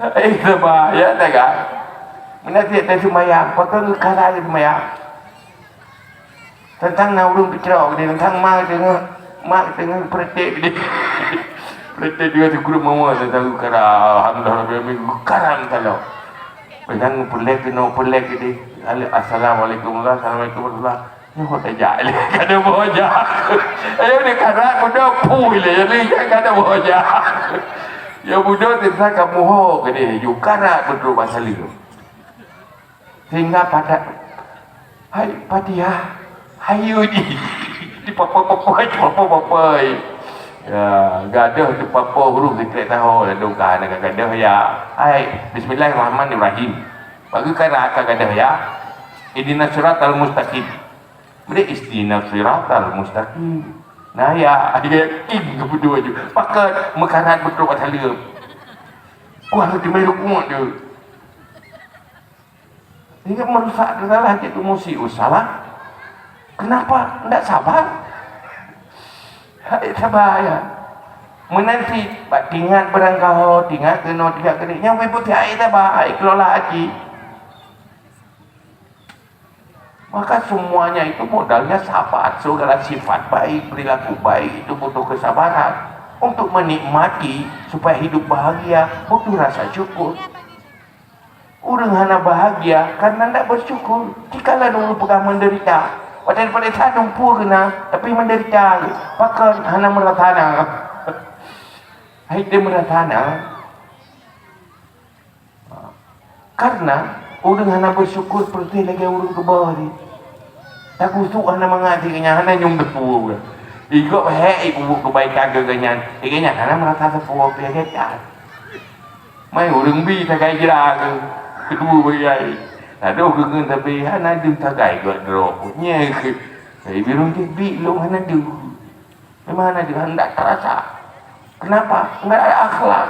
Speaker 1: Hai sabar ya tak kan. Menasihat dari semayang, pakai kara di semayang. tentang naurung pitrok dia tentang mak dengan pretek dia pretek dia tu guru mama tentang kara alhamdulillah rabbil karam kalau tentang pelek no pelek dia assalamualaikum warahmatullahi ni hot aja le kada boja ayo ni kara budak pui le ni kada boja ya budak tentang kamu ho ke you kara betul pasal itu sehingga pada hai padia hayu di papa ya gadah tu papa huruf sekret tahu lah duka dengan gadah ya hai bismillahirrahmanirrahim bagi kara gadah ya idina siratal mustaqim beri istina siratal mustaqim nah ya yakin kedua je pakat mekarat betul pasal dia kuat di melu kuat dia hingga merusak adalah itu musik usalah. Kenapa tidak sabar? Hai sabar ya. Menanti bak tinggal berangkau, tinggal kena tidak keriknya we putih ai sabar, ai kelola haji. Maka semuanya itu modalnya sabar, segala sifat baik, perilaku baik itu butuh kesabaran. Untuk menikmati supaya hidup bahagia butuh rasa syukur. Orang hana bahagia karena tidak bersyukur. Jikalau dulu pegang menderita, daripada sadung pun kena, tapi menderita. Maka hana meratana. Hai dia meratana. Karena orang hana bersyukur seperti lagi orang ke bawah ni. Tak kusuk hana mengati kanya hana nyung depu. Igok hei ibu kebaikan ke kanya. Kanya hana merata sepuh pihak. Mai orang bi tak kaya kira ke. Kedua bagai ada orang tapi hana dia tak kaya ke roknya ke tapi birung dia bilung hana dia memang hana dia hendak terasa kenapa? Enggak ada akhlak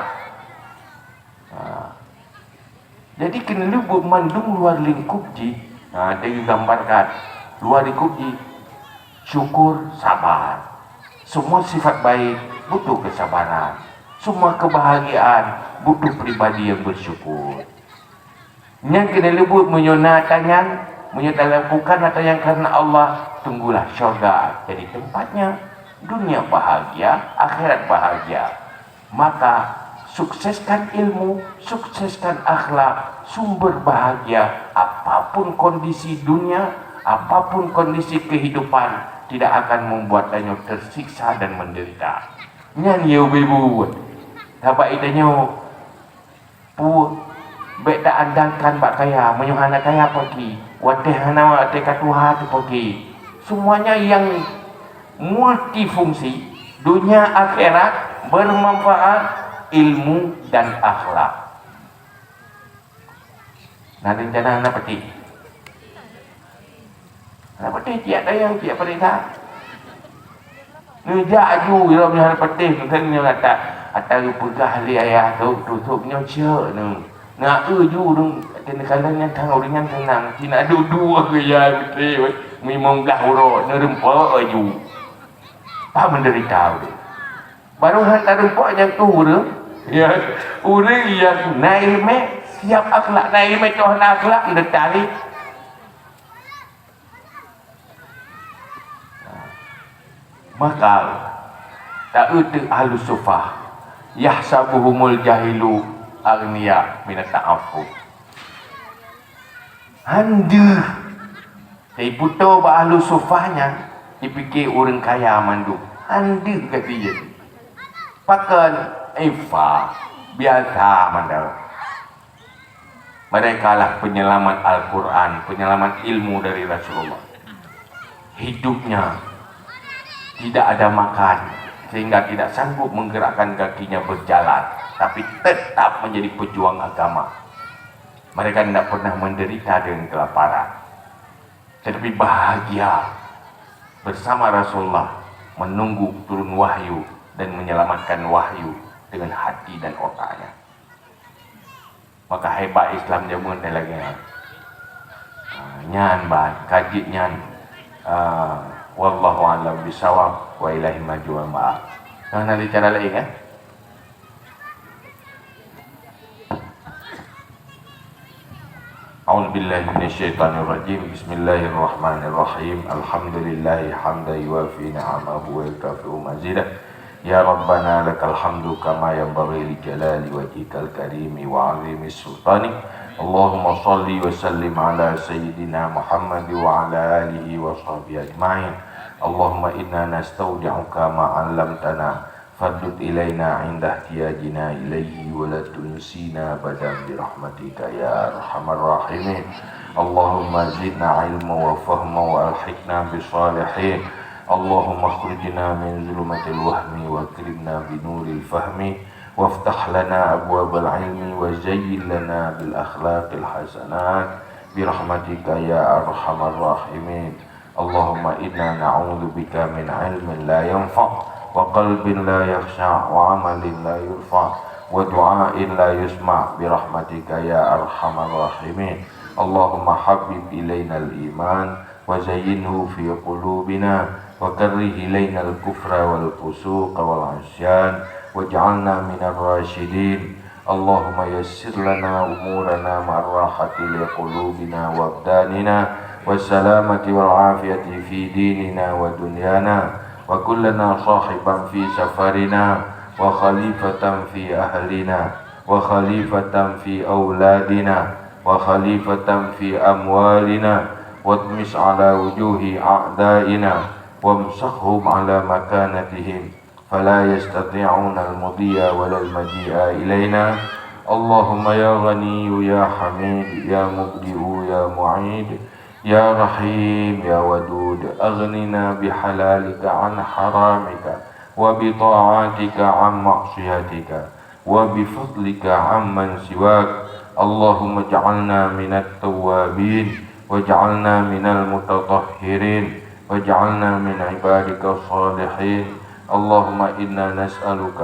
Speaker 1: jadi kena lubuk mandung luar lingkup ji dia digambarkan luar lingkup ji syukur sabar semua sifat baik butuh kesabaran semua kebahagiaan butuh pribadi yang bersyukur. Yang kena lebut menyunatannya, menyelakukan atau yang karena Allah, tunggulah syurga jadi tempatnya, dunia bahagia, akhirat bahagia. Maka sukseskan ilmu, sukseskan akhlak, sumber bahagia. Apapun kondisi dunia, apapun kondisi kehidupan, tidak akan membuatnya tersiksa dan menderita. Nyanyi ibu, dapat itanya pu baik tak andalkan bak kaya, menyuhana kaya pergi, watih hana watih katuha tu pergi. Semuanya yang multifungsi, dunia akhirat bermanfaat, ilmu dan akhlak. Nah rencana anak peti. Anak peti tiap dayang tiap perintah. Ngejak ju dalam anak peti, mungkin kata atau pegah li ayah tu tutupnya cer nu. Nak ju dong kadang-kadang yang tang orang yang tenang tidak dua ke ya betul memang gahuro nerempa ju apa menderita baru hantar rempa yang tu ya orang yang naik me siap akhlak naik me toh akhlak mendetali maka tak utuh ahlus sufah yahsabuhumul jahilu agniya minat ta'afu handu dari puto ba ahlu sufahnya dipikir orang kaya mandu handu kata dia pakan ifa biasa mandau mereka lah penyelamat Al-Quran penyelamat ilmu dari Rasulullah hidupnya tidak ada makan sehingga tidak sanggup menggerakkan kakinya berjalan tapi tetap menjadi pejuang agama. Mereka tidak pernah menderita dengan kelaparan, tetapi bahagia bersama Rasulullah menunggu turun wahyu dan menyelamatkan wahyu dengan hati dan otaknya. Maka hebat Islam dia bukan lagi nyan ban kajit nyan wallahu a'lam bisawab wa ilahi maju wa ma'af. Nah, nanti cara lain kan? أعوذ بالله من الشيطان الرجيم. بسم الله الرحمن الرحيم. الحمد لله حمدا يوافي نعمه ويكافئ مزيده. يا ربنا لك الحمد كما ينبغي لجلال وجهك الكريم وعظيم السلطان. اللهم صل وسلم على سيدنا محمد وعلى آله وصحبه أجمعين. اللهم إنا نستودعك ما علمتنا فردد إلينا عند احتياجنا إليه ولا تنسينا أبدا برحمتك يا أرحم الراحمين. اللهم زدنا علما وفهما وألحقنا بالصالحين. اللهم اخرجنا من ظلمة الوهم واكرمنا بنور الفهم وافتح لنا أبواب العلم وزين لنا بالأخلاق الحسنات برحمتك يا أرحم الراحمين. اللهم إنا نعوذ بك من علم لا ينفع وقلب لا يخشع وعمل لا يرفع ودعاء لا يسمع برحمتك يا أرحم الراحمين. اللهم حبب إلينا الإيمان وزينه في قلوبنا وكره إلينا الكفر والفسوق والعصيان واجعلنا من الراشدين. اللهم يسر لنا أمورنا مع الراحة لقلوبنا وأبداننا والسلامة والعافية في ديننا ودنيانا وكلنا صاحبا في سفرنا وخليفة في أهلنا وخليفة في أولادنا وخليفة في أموالنا واطمس على وجوه أعدائنا وامسخهم على مكانتهم فلا يستطيعون المضي ولا المجيء إلينا. اللهم يا غني يا حميد يا مبدئ يا معيد يا رحيم يا ودود أغننا بحلالك عن حرامك وبطاعتك عن معصيتك وبفضلك عمن سواك. اللهم اجعلنا من التوابين واجعلنا من المتطهرين واجعلنا من عبادك الصالحين. اللهم إنا نسألك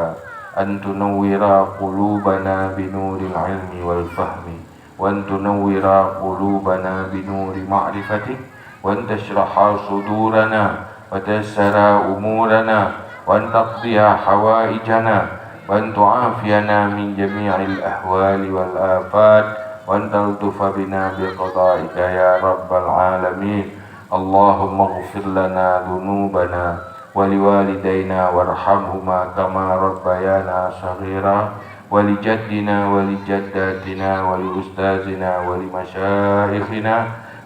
Speaker 1: أن تنور قلوبنا بنور العلم والفهم وأن تنور قلوبنا بنور معرفتك وأن تشرح صدورنا وتيسر أمورنا وأن تقضي حوائجنا وأن تعافينا من جميع الأهوال والآفات وأن تلطف بنا بقضائك يا رب العالمين. اللهم اغفر لنا ذنوبنا ولوالدينا وارحمهما كما ربيانا صغيرا ولجدنا ولجداتنا ولأستاذنا ولمشايخنا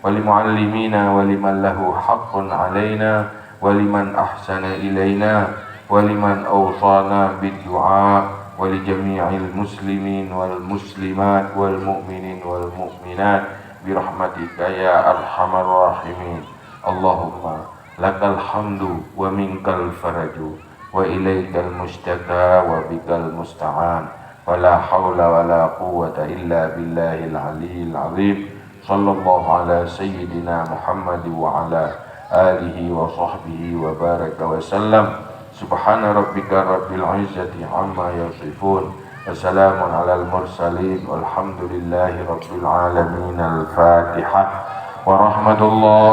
Speaker 1: ولمعلمينا ولمن له حق علينا ولمن أحسن إلينا ولمن أوصانا بالدعاء ولجميع المسلمين والمسلمات والمؤمنين والمؤمنات برحمتك يا أرحم الراحمين. اللهم لك الحمد ومنك الفرج وإليك المشتكى وبك المستعان ولا حول ولا قوة إلا بالله العلي العظيم. صلى الله على سيدنا محمد وعلى آله وصحبه وبارك وسلم. سبحان ربك رب العزة عما يصفون وسلام على المرسلين والحمد لله رب العالمين. الفاتحة. ورحمة الله.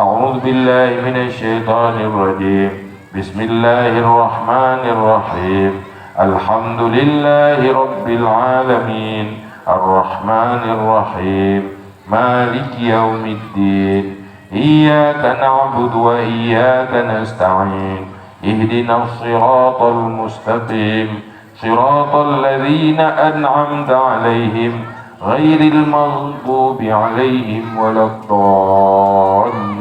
Speaker 1: أعوذ بالله من الشيطان الرجيم. بسم الله الرحمن الرحيم. الحمد لله رب العالمين الرحمن الرحيم مالك يوم الدين إياك نعبد وإياك نستعين اهدنا الصراط المستقيم صراط الذين أنعمت عليهم غير المغضوب عليهم ولا الضالين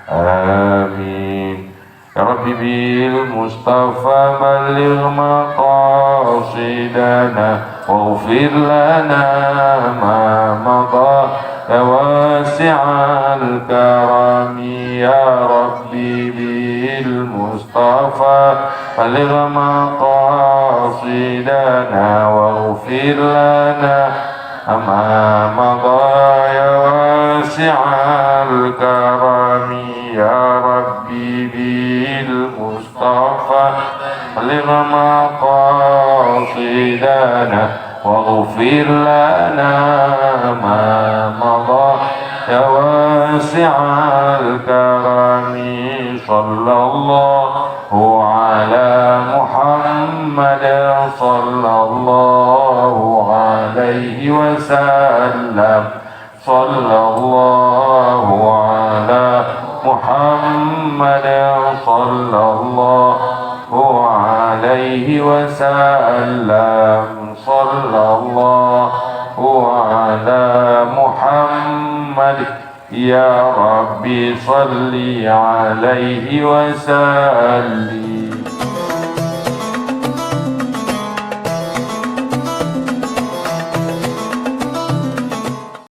Speaker 1: آمين. يا رب بالمصطفى بلغ مقاصدنا واغفر لنا ما مضى يا واسع الكرم. يا ربي بالمصطفى بلغ مقاصدنا واغفر لنا ما مضى يا واسع الكرم. يا ربي بالمصطفى بلغ مقاصدنا واغفر لنا ما مضى يا واسع الكرم. صلى الله على محمد صلى الله عليه وسلم. صلى الله على محمد صلى الله عليه وسلم صلى الله على محمد يا ربي صل عليه وسلم